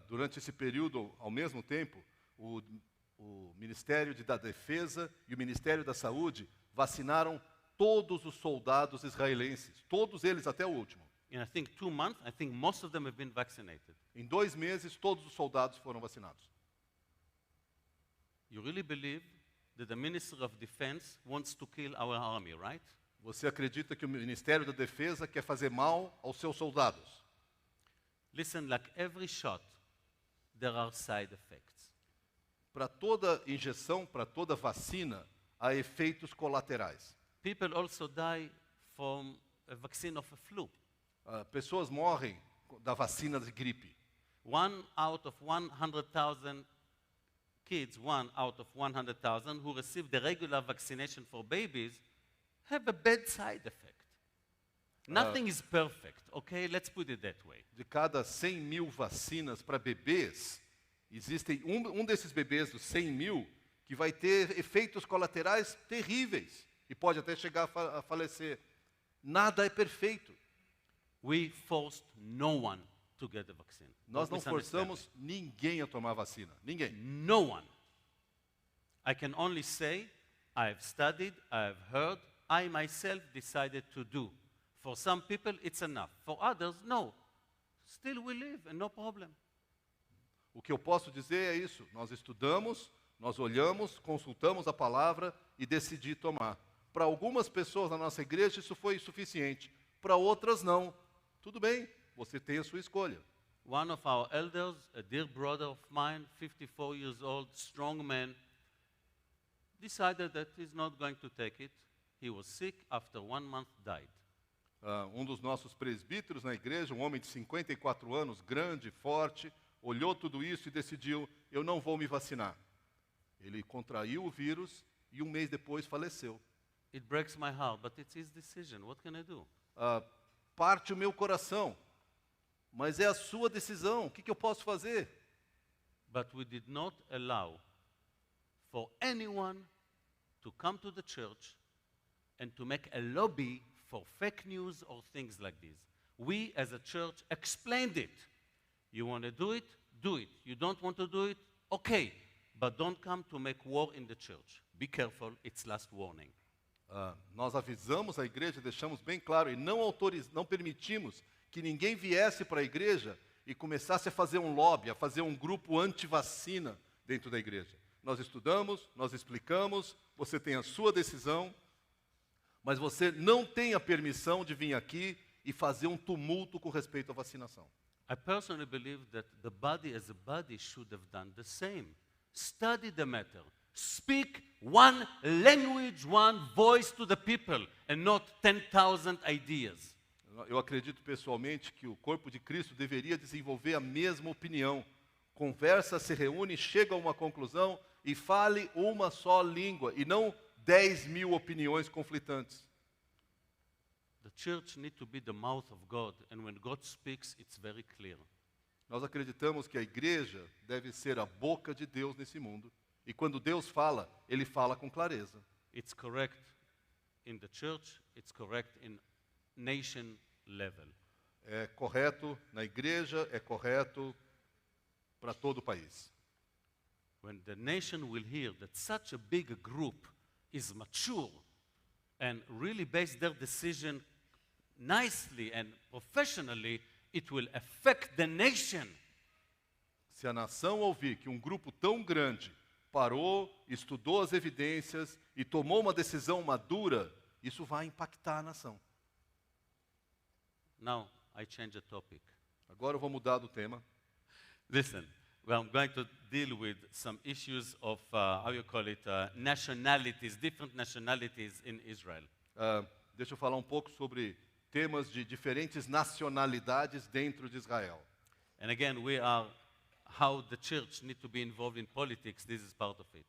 Durante esse período, ao mesmo tempo, o Ministério da Defesa e o Ministério da Saúde vacinaram todos os soldados israelenses, todos eles até o último. In I think 2 months, I think most of them have been vaccinated. Em 2 meses, todos os soldados foram vacinados. You really believe that the Ministry of Defense wants to kill our army, right? Você acredita que o Ministério da Defesa quer fazer mal aos seus soldados? Listen, like every shot, there are side effects. Para toda injeção, para toda vacina, há efeitos colaterais. People also die from a vaccine of a flu. Pessoas morrem da vacina de gripe. 1 out of 100,000 kids, 1 out of 100,000 who receive the regular vaccination for babies have a bad side effect. Nothing is perfect, okay? Let's put it that way. De cada 100 mil vacinas para bebês, existem um desses bebês dos 100 mil que vai ter efeitos colaterais terríveis. e pode até chegar a falecer. Nada é perfeito. We forced no one to get the vaccine. Nós Don't não misunderstand me. forçamos ninguém a tomar vacina. Ninguém. No one. I can only say, I've studied, I've heard, I myself decided to do. For some people, it's enough. For others, no. Still we live and no problem. O que eu posso dizer é isso. Nós estudamos, nós olhamos, consultamos a palavra e decidi tomar. Para algumas pessoas na nossa igreja isso foi suficiente. Para outras não. Tudo bem, você tem a sua escolha. One of our elders, a dear brother of mine, 54 years old, strong man, decided that he's not going to take it. He was sick, after 1 month died. Um dos nossos presbíteros na igreja, um homem de 54 anos, grande, forte, olhou tudo isso e decidiu, eu não vou me vacinar. Ele contraiu o vírus e 1 mês depois faleceu. It breaks my heart, but it's his decision. What can I do? Parte o meu coração, mas é a sua decisão. O que eu posso fazer? But we did not allow for anyone to come to the church and to make a lobby for fake news or things like this. We, as a church, explained it. You want to do it? Do it. You don't want to do it? Okay. But don't come to make war in the church. Be careful, it's last warning. Nós avisamos a igreja, deixamos bem claro, e não permitimos que ninguém viesse para a igreja e começasse a fazer um lobby, a fazer um grupo anti-vacina dentro da igreja. Nós estudamos, nós explicamos, você tem a sua decisão, mas você não tem a permissão de vir aqui e fazer um tumulto com respeito à vacinação. I personally believe that the body as a body should have done the same. Study the matter. Speak one language, one voice to the people, and not 10,000 ideas. Eu acredito pessoalmente que o corpo de Cristo deveria desenvolver a mesma opinião. Conversa, se reúne, chega a uma conclusão e fale uma só língua, e não 10.000 opiniões conflitantes. The church needs to be the mouth of God, and when God speaks, it's very clear. Nós acreditamos que a igreja deve ser a boca de Deus nesse mundo. E quando Deus fala, Ele fala com clareza. It's correct in the church, it's correct in nation level. É correto na igreja, é correto para todo o país. When the nation will hear that such a big group is mature and really base their decision nicely and professionally, it will affect the nation. Se a nação ouvir que um grupo tão grande parou, estudou as evidências e tomou uma decisão madura, isso vai impactar a nação. Now, I change the topic. Agora eu vou mudar do tema. Listen, I'm going to deal with some issues of, how you call it, nationalities, different nationalities in Israel. Deixa eu falar um pouco sobre temas de diferentes nacionalidades dentro de Israel. And again, we are how the church need to be involved in politics. This is part of it.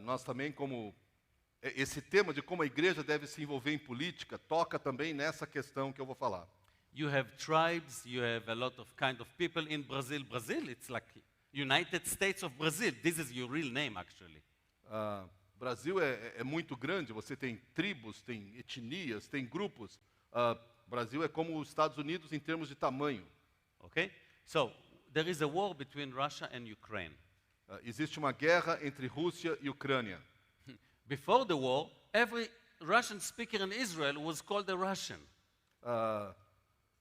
Nós também, como esse tema de como a igreja deve se envolver em política, toca também nessa questão que eu vou falar. You have tribes, you have a lot of kind of people in Brazil. Brazil, it's like United States of Brazil. This is your real name, actually. Brasil é muito grande, você tem tribos, tem etnias, tem grupos. Brasil é como os Estados Unidos em termos de tamanho. Okay? So, there is a war between Russia and Ukraine. Existe uma guerra entre Rússia e Ucrânia. Before the war, every Russian speaker in Israel was called a Russian.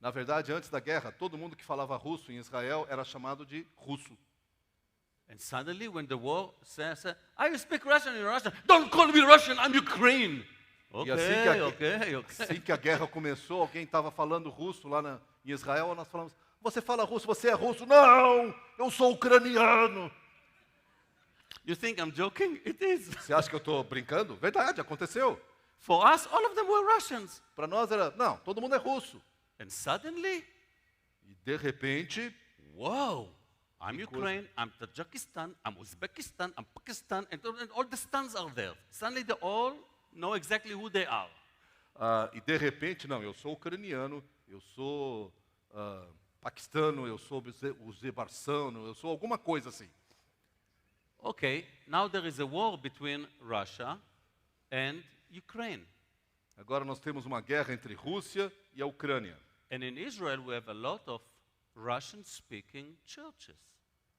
Na verdade, antes da guerra, todo mundo que falava russo em Israel era chamado de russo. And suddenly, when the war says, I speak Russian in Russia, don't call me Russian, I'm Ukraine. Okay, okay. Assim que a guerra começou, alguém estava falando russo lá em Israel, nós falamos, você fala russo, você é russo? Não, eu sou ucraniano. You think I'm joking? It is. Você acha que eu estou brincando? Verdade, aconteceu. For us, all of them were Russians. Para nós era, não, todo mundo é russo. And suddenly, e de repente, wow, I'm Ukraine, I'm Tajikistan, I'm Uzbekistan, I'm Pakistan, and all the stans are there. Suddenly they all know exactly who they are. E de repente, não, eu sou ucraniano, eu sou paquistano, eu sou uzebarsano, eu sou alguma coisa assim. Okay, now there is a war between Russia and Ukraine. Agora nós temos uma guerra entre Rússia e a Ucrânia. And in Israel, we have a lot of Russian-speaking churches.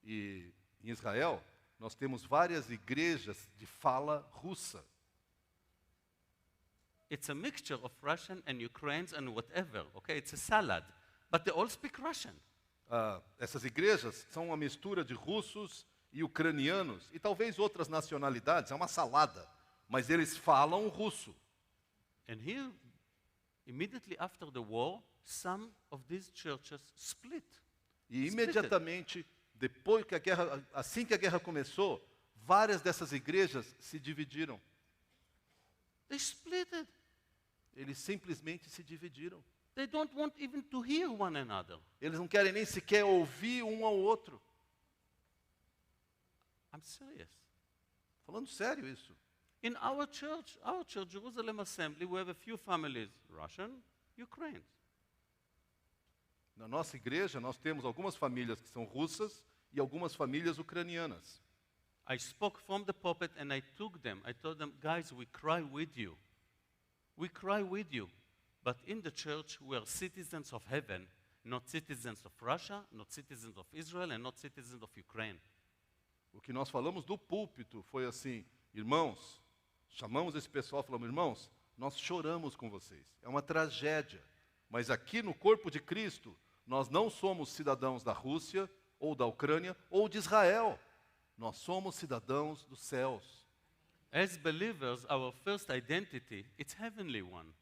E em Israel, nós temos várias igrejas de fala russa. It's a mixture of Russian and Ukrainians and whatever, okay? It's a salad. But they all speak Russian. Essas igrejas são uma mistura de russos e ucranianos e talvez outras nacionalidades, é uma salada, mas eles falam russo. And here, immediately after the war, some of these churches split. E imediatamente, depois que assim que a guerra começou, várias dessas igrejas se dividiram. They splitted. Eles simplesmente se dividiram. They don't want even to hear one another. Eles não querem nem sequer ouvir um ao outro. I'm serious. Falando sério isso. In our church, Jerusalem Assembly, we have a few families, Russian, Ukrainians. Na nossa igreja, nós temos algumas famílias que são russas e algumas famílias ucranianas. I spoke from the pulpit and I took them. I told them, guys, we cry with you. We cry with you. But in the church, we are citizens of heaven, not citizens of Russia, not citizens of Israel, and not citizens of Ukraine. O que nós falamos do púlpito foi assim, irmãos, chamamos esse pessoal e falamos, irmãos, nós choramos com vocês. É uma tragédia. Mas aqui no corpo de Cristo, nós não somos cidadãos da Rússia, ou da Ucrânia, ou de Israel. Nós somos cidadãos dos céus. As believers, our first identity, it's heavenly one.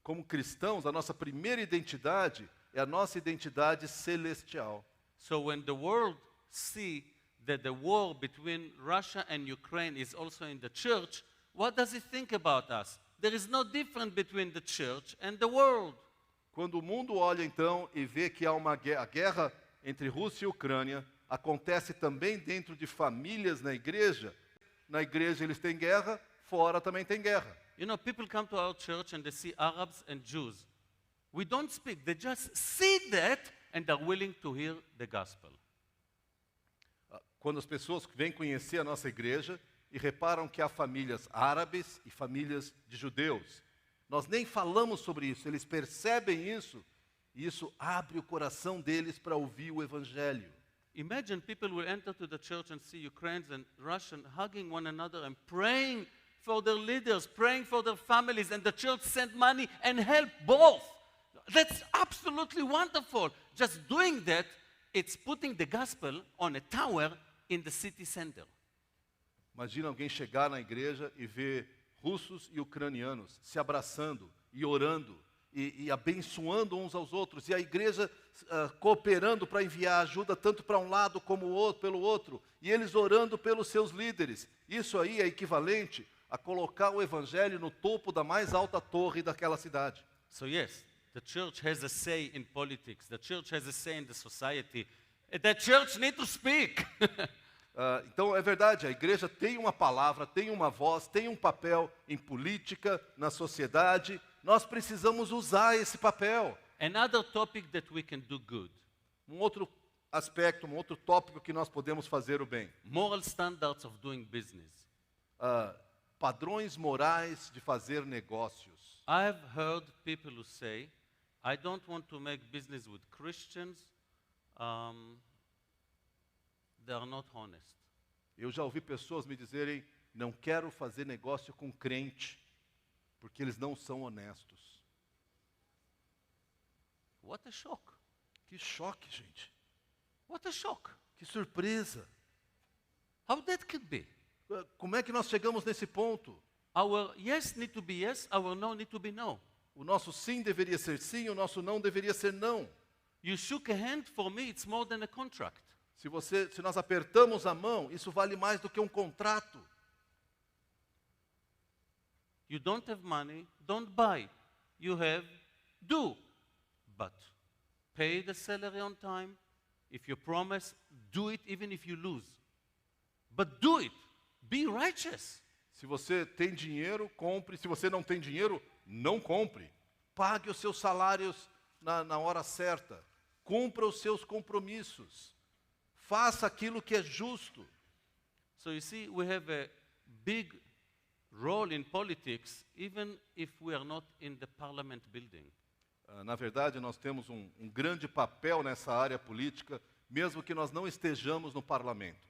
Como cristãos, a nossa primeira identidade é a nossa identidade celestial. So when the world see that the war between Russia and Ukraine is also in the church, what does it think about us? There is no difference between the church and the world. Quando o mundo olha então e vê que há a guerra entre Rússia e Ucrânia, acontece também dentro de famílias na igreja eles têm guerra, fora também tem guerra. You know, people come to our church and they see Arabs and Jews. We don't speak, they just see that and are willing to hear the gospel. Quando as pessoas vêm conhecer a nossa igreja e reparam que há famílias árabes e famílias de judeus, nós nem falamos sobre isso, eles percebem isso, e isso abre o coração deles para ouvir o evangelho. Imagine people will enter to the church and see Ukrainians and Russians hugging one another and praying for their leaders, praying for their families, and the church sent money and help both. That's absolutely wonderful. Just doing that, it's putting the gospel on a tower in the city center. Imagina alguém chegar na igreja e ver russos e ucranianos se abraçando e orando e abençoando uns aos outros, e a igreja cooperando para enviar ajuda tanto para um lado como pelo outro, e eles orando pelos seus líderes. Isso aí é equivalente a colocar o evangelho no topo da mais alta torre daquela cidade. So yes, the church has a say in politics. The church has a say in the society. The church needs to speak. Então é verdade, a igreja tem uma palavra, tem uma voz, tem um papel em política, na sociedade. Nós precisamos usar esse papel. Another topic that we can do good. Um outro aspecto, um outro tópico que nós podemos fazer o bem. Moral standards of doing business. Padrões morais de fazer negócios. I've heard people who say, I don't want to make business with Christians. They are not honest. Eu já ouvi pessoas me dizerem, não quero fazer negócio com crente, porque eles não são honestos. What a shock. Que choque, gente. What a shock. Que surpresa. How that could be? Como é que nós chegamos nesse ponto? Our yes need to be yes, our no need to be no. O nosso sim deveria ser sim, o nosso não deveria ser não. You shook a hand, for me it's more than a contract. Se nós apertamos a mão, isso vale mais do que um contrato. You don't have money, don't buy. You have, do. But pay the salary on time. If you promise, do it even if you lose. But do it. Be righteous. Se você tem dinheiro, compre. Se você não tem dinheiro, não compre. Pague os seus salários na hora certa. Cumpra os seus compromissos. Faça aquilo que é justo. So you see, we have a big role in politics even if we are not in the parliament building. Na verdade, nós temos um grande papel nessa área política, mesmo que nós não estejamos no parlamento.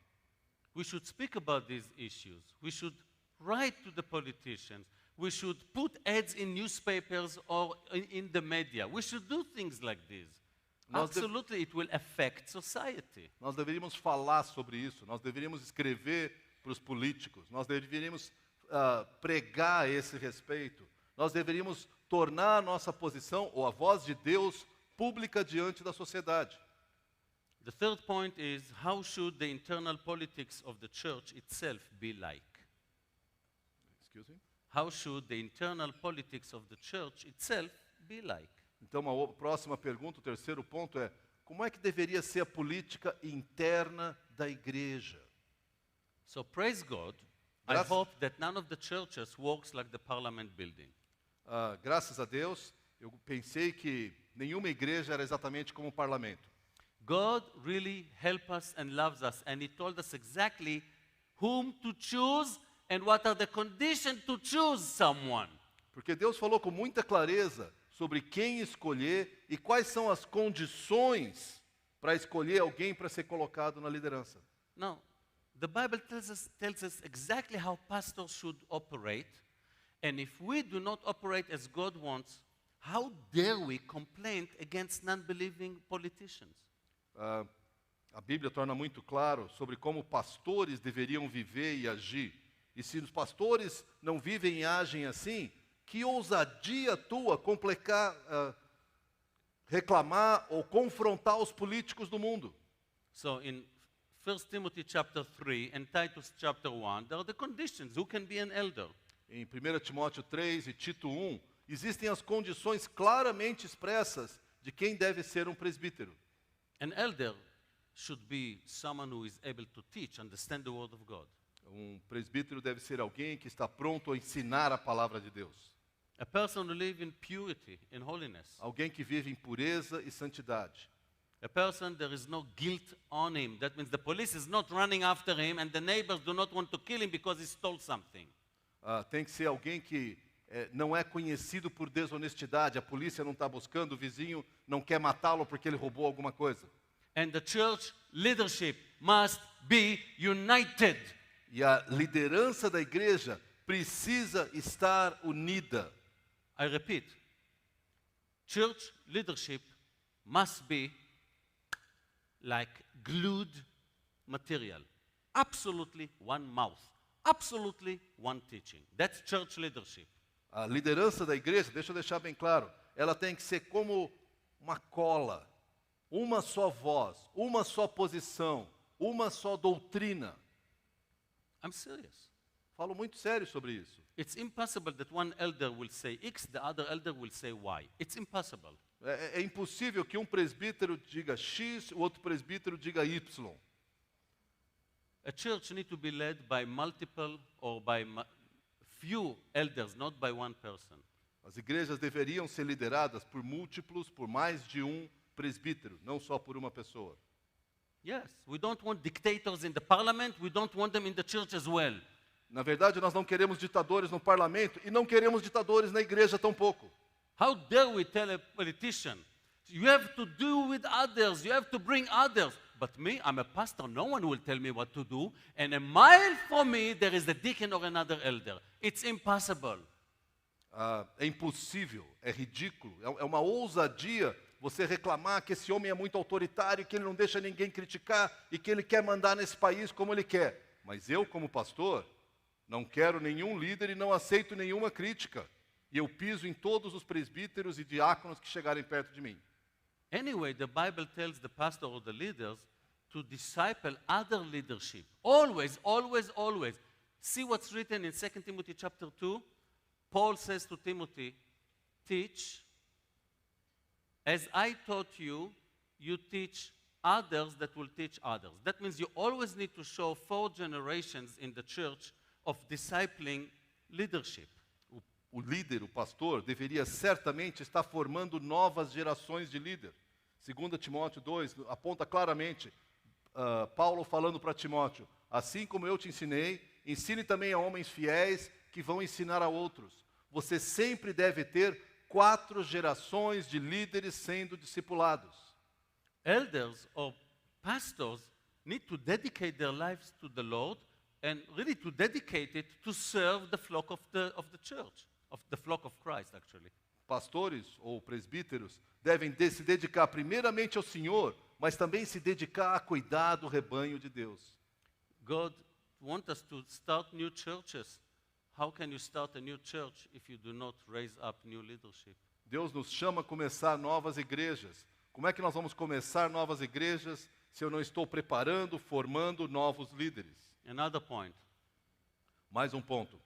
We should speak about these issues. We should write to the politicians. We should put ads in newspapers or in the media. We should do things like this. Absolutely, it will affect society. Nós deveríamos falar sobre isso, nós deveríamos escrever para os políticos, nós deveríamos pregar a esse respeito, nós deveríamos tornar a nossa posição, ou a voz de Deus, pública diante da sociedade. The third point is, how should the internal politics of the church itself be like? Excuse me? How should the internal politics of the church itself be like? Então, uma próxima pergunta, o terceiro ponto é, como é que deveria ser a política interna da igreja? So praise God, I hope that none of the churches works like the parliament building. Graças a Deus, eu pensei que nenhuma igreja era exatamente como o parlamento. God really helps us and loves us, and He told us exactly whom to choose and what are the conditions to choose someone. Porque Deus falou com muita clareza sobre quem escolher e quais são as condições para escolher alguém para ser colocado na liderança. Now, the Bible tells us exactly how pastors should operate, and if we do not operate as God wants, how dare we complain against non-believing politicians? A Bíblia torna muito claro sobre como pastores deveriam viver e agir. E se os pastores não vivem e agem assim, que ousadia tua reclamar ou confrontar os políticos do mundo. So in 1 Timothy chapter 3 and Titus chapter 1, there are the conditions. Who can be an elder? Em 1 Timóteo 3 e Tito 1, existem as condições claramente expressas de quem deve ser um presbítero. An elder should be someone who is able to teach, understand the word of God. Um presbítero deve ser alguém que está pronto a ensinar a palavra de Deus. A person who lives in purity, in holiness. Alguém que vive em pureza e santidade. A person, there is no guilt on him. That means the police is not running after him and the neighbors do not want to kill him because he stole something. Tem que ser alguém que não é conhecido por desonestidade. A polícia não está buscando, o vizinho não quer matá-lo porque ele roubou alguma coisa. And the church leadership must be united. E a liderança da igreja precisa estar unida. I repeat, church leadership must be like glued material. Absolutely one mouth. Absolutely one teaching. That's church leadership. A liderança da igreja, deixa eu deixar bem claro, ela tem que ser como uma cola. Uma só voz, uma só posição, uma só doutrina. I'm serious. Falo muito sério sobre isso. It's impossible that one elder will say X, the other elder will say Y. It's impossible. É impossível que um presbítero diga X, o outro presbítero diga Y. A church needs to be led by multiple or by few elders, not by one person. As igrejas deveriam ser lideradas por múltiplos, por mais de um presbítero, não só por uma pessoa. Yes, we don't want dictators in the parliament, we don't want them in the church as well. Na verdade, nós não queremos ditadores no parlamento e não queremos ditadores na igreja tampouco. How dare we tell a politician, you have to do with others, you have to bring others. But me, I'm a pastor, no one will tell me what to do, and a mile from me there is a deacon or another elder. It's impossible. É impossível, é ridículo, é uma ousadia você reclamar que esse homem é muito autoritário, que ele não deixa ninguém criticar e que ele quer mandar nesse país como ele quer. Mas eu, como pastor, não quero nenhum líder e não aceito nenhuma crítica. E eu piso em todos os presbíteros e diáconos que chegarem perto de mim. Anyway, the Bible tells the pastor or the leaders to disciple other leadership. Always, always, always. See what's written in 2 Timothy chapter 2? Paul says to Timothy, teach, as I taught you, you teach others that will teach others. That means you always need to show 4 generations in the church of discipling leadership. O líder, o pastor, deveria certamente estar formando novas gerações de líder. 2 Timóteo 2 aponta claramente, Paulo falando para Timóteo, assim como eu te ensinei, ensine também a homens fiéis que vão ensinar a outros. Você sempre deve ter 4 gerações de líderes sendo discipulados. Elders or pastors need to dedicate their lives to the Lord and really to dedicate it to serve the flock of the church, of the flock of Christ, actually. Pastores ou presbíteros devem se dedicar primeiramente ao Senhor, mas também se dedicar a cuidar do rebanho de Deus. God wants us to start new churches. How can you start a new church if you do not raise up new leadership? Deus nos chama a começar novas igrejas. Como é que nós vamos começar novas igrejas se eu não estou preparando, formando novos líderes? Another point. Mais um ponto.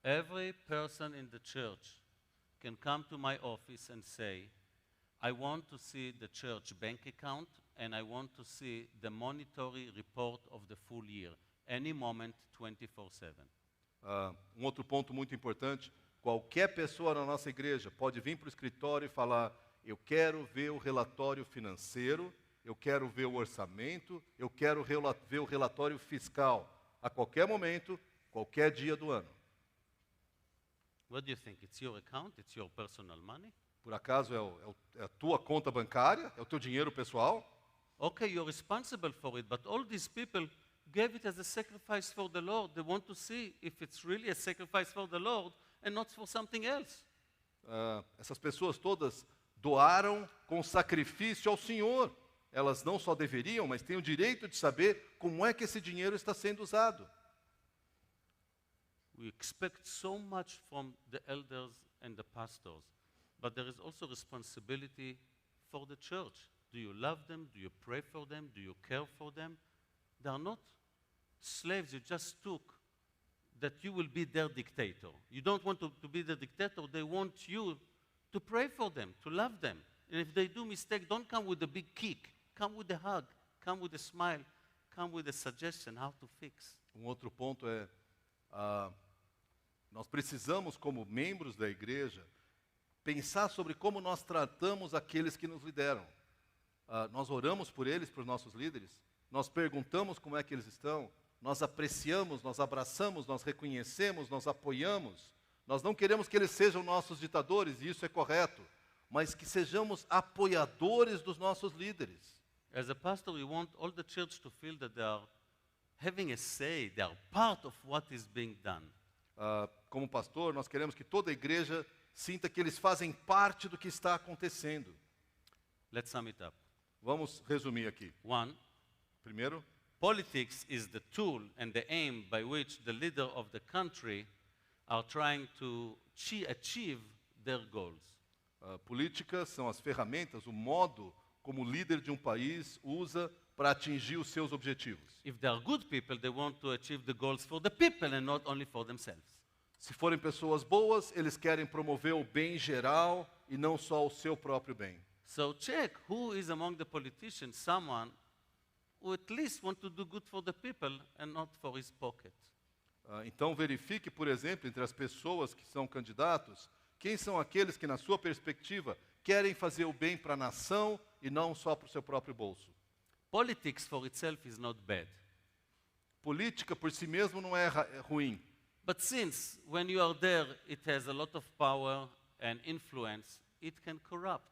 Every person in the church can come to my office and say, I want to see the church bank account and I want to see the monetary report of the full year, any moment, 24/7. Um outro ponto muito importante, qualquer pessoa na nossa igreja pode vir para o escritório e falar, eu quero ver o relatório financeiro, eu quero ver o orçamento, eu quero ver o relatório fiscal, a qualquer momento, qualquer dia do ano. What do you think? It's your account? It's your personal money? Por acaso é a tua conta bancária? É o teu dinheiro pessoal? Okay, you're responsible for it, but all these people gave it as a sacrifice for the Lord. They want to see if it's really a sacrifice for the Lord and not for something else. Essas pessoas todas doaram com sacrifício ao Senhor. Elas não só deveriam, mas têm o direito de saber como é que esse dinheiro está sendo usado. We expect so much from the elders and the pastors, but there is also responsibility for the church. Do you love them? Do you pray for them? Do you care for them? They are not slaves you just took that you will be their dictator. You don't want to be the dictator. They want you to pray for them, to love them. And if they do mistake, don't come with a big kick. Come with a hug. Come with a smile. Come with a suggestion how to fix. Outro ponto é, nós precisamos, como membros da igreja, pensar sobre como nós tratamos aqueles que nos lideram. Nós oramos por eles, por nossos líderes, nós perguntamos como é que eles estão, nós apreciamos, nós abraçamos, nós reconhecemos, nós apoiamos. Nós não queremos que eles sejam nossos ditadores, e isso é correto, mas que sejamos apoiadores dos nossos líderes. As a pastor, we want all the church to feel that they are having a say, they are part of what is being done. Como pastor, nós queremos que toda a igreja sinta que eles fazem parte do que está acontecendo. Let's sum it up. Vamos resumir aqui. One, Primeiro, politics is the tool and the aim by which the leader of the country are trying to achieve their goals. políticas são as ferramentas, o modo como o líder de um país usa para atingir os seus objetivos. If they are good people, they want to achieve the goals for the people and not only for themselves. Se forem pessoas boas, eles querem promover o bem geral e não só o seu próprio bem. So check who is among the politicians someone who at least want to do good for the people and not for his pocket. Então verifique, por exemplo, entre as pessoas que são candidatos, quem são aqueles que, na sua perspectiva, querem fazer o bem para a nação e não só para o seu próprio bolso. Politics for itself is not bad. Política por si mesmo não é ruim. But since when you are there it has a lot of power and influence, it can corrupt.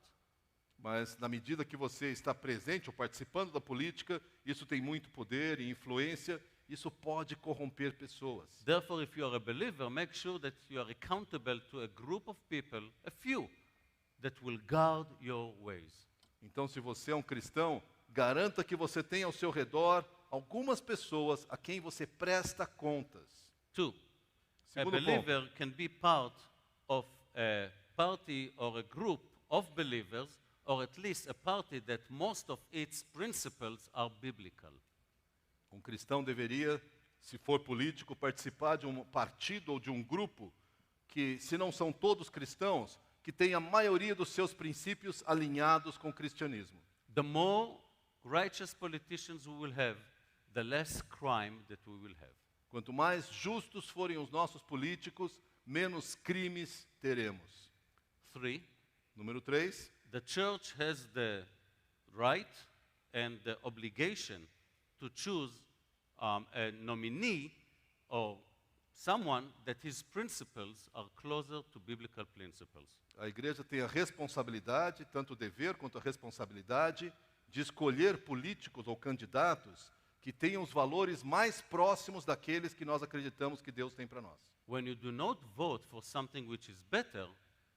Mas na medida que você está presente ou participando da política, isso tem muito poder e influência, isso pode corromper pessoas. Therefore, if you are a believer, make sure that you are accountable to a group of people, a few, that will guard your ways. Então, se você é um cristão, garanta que você tenha ao seu redor algumas pessoas a quem você presta contas. Two, a Segundo ponto, believer can be part of a party or a group of believers, or at least a party that most of its principles are biblical. um cristão deveria, se for político, participar de um partido ou de um grupo que, se não são todos cristãos, que tem a maioria dos seus princípios alinhados com o cristianismo. The more righteous politicians we will have, the less crime that we will have. Quanto mais justos forem os nossos políticos, menos crimes teremos. Three, Número 3, the church has the right and the obligation to choose a nominee or someone that his principles are closer to biblical principles. A igreja tem a responsabilidade, tanto o dever quanto a responsabilidade, de escolher políticos ou candidatos que tenham os valores mais próximos daqueles que nós acreditamos que Deus tem para nós. When you do not vote for something which is better,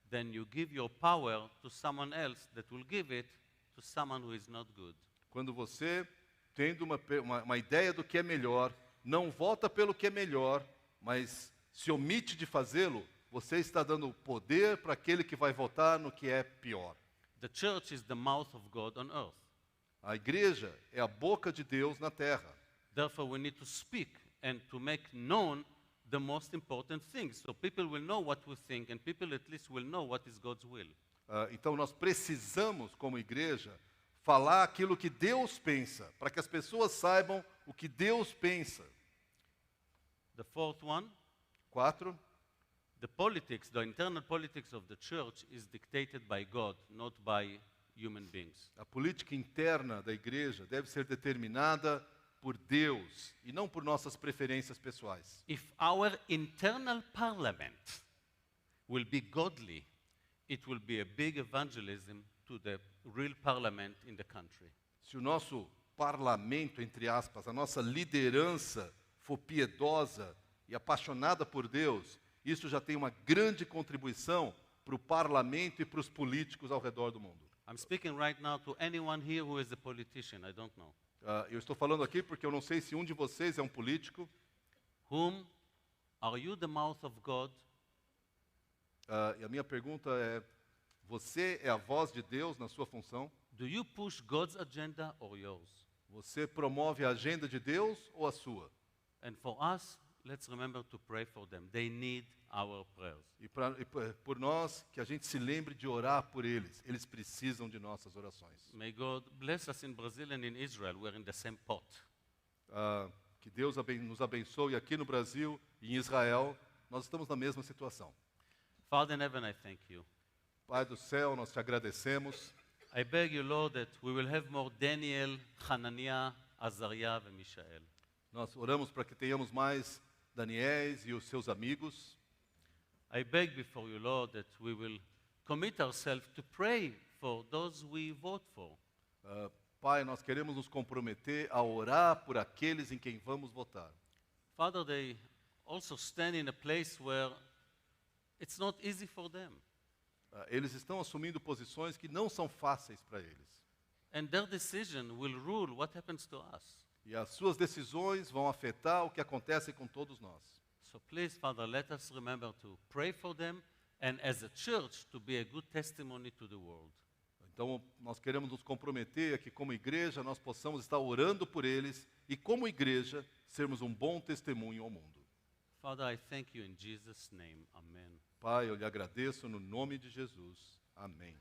then you give your power to someone else that will give it to someone who is not good. Quando você, tendo uma ideia do que é melhor, não vota pelo que é melhor, mas se omite de fazê-lo, você está dando poder para aquele que vai votar no que é pior. The church is the mouth of God on earth. A igreja é a boca de Deus na terra. Therefore, we need to speak and to make known the most important things. So people will know what we think and people at least will know what is God's will. Então nós precisamos, como igreja, falar aquilo que Deus pensa, para que as pessoas saibam o que Deus pensa. The fourth one, 4. the internal politics of the church is dictated by God, not by human beings. A política interna da igreja deve ser determinada por Deus e não por nossas preferências pessoais. If our internal parliament will be godly, it will be a big evangelism to the real parliament in the country. Se o nosso parlamento, entre aspas, a nossa liderança for piedosa e apaixonada por Deus, isso já tem uma grande contribuição para o parlamento e para os políticos ao redor do mundo. I'm speaking right now to anyone here who is a politician, I don't know. Eu estou falando aqui porque eu não sei se um de vocês é um político. Whom are you the mouth of God? E a minha pergunta é, você é a voz de Deus na sua função? Do you push God's agenda or yours? Você promove a agenda de Deus ou a sua? And for us, let's remember to pray for them. They need our prayers. Por nós, que a gente se lembre de orar por eles. Eles precisam de nossas orações. May God bless us in Brazil and in Israel. We're in the same pot. Que Deus nos abençoe aqui no Brasil e em Israel. Nós estamos na mesma situação. Father in heaven, I thank you. Pai do céu, nós te agradecemos. I beg you, Lord, that we will have more Daniel, Hananiah, Azariah, and Mishael. Nós oramos para que tenhamos mais Daniéis e os seus amigos. I beg before you, Lord, that we will commit ourselves to pray for those we vote for. Pai, nós queremos nos comprometer a orar por aqueles em quem vamos votar. Father, they also stand in a place where it's not easy for them. Eles estão assumindo posições que não são fáceis para eles. And their decision will rule what happens to us. E as suas decisões vão afetar o que acontece com todos nós. So please, Father, let us remember to pray for them and as a church to be a good testimony to the world. Então, nós queremos nos comprometer a que, como igreja, nós possamos estar orando por eles e, como igreja, sermos um bom testemunho ao mundo. Father, I thank you in Jesus' name. Amen. Pai, eu lhe agradeço no nome de Jesus. Amém.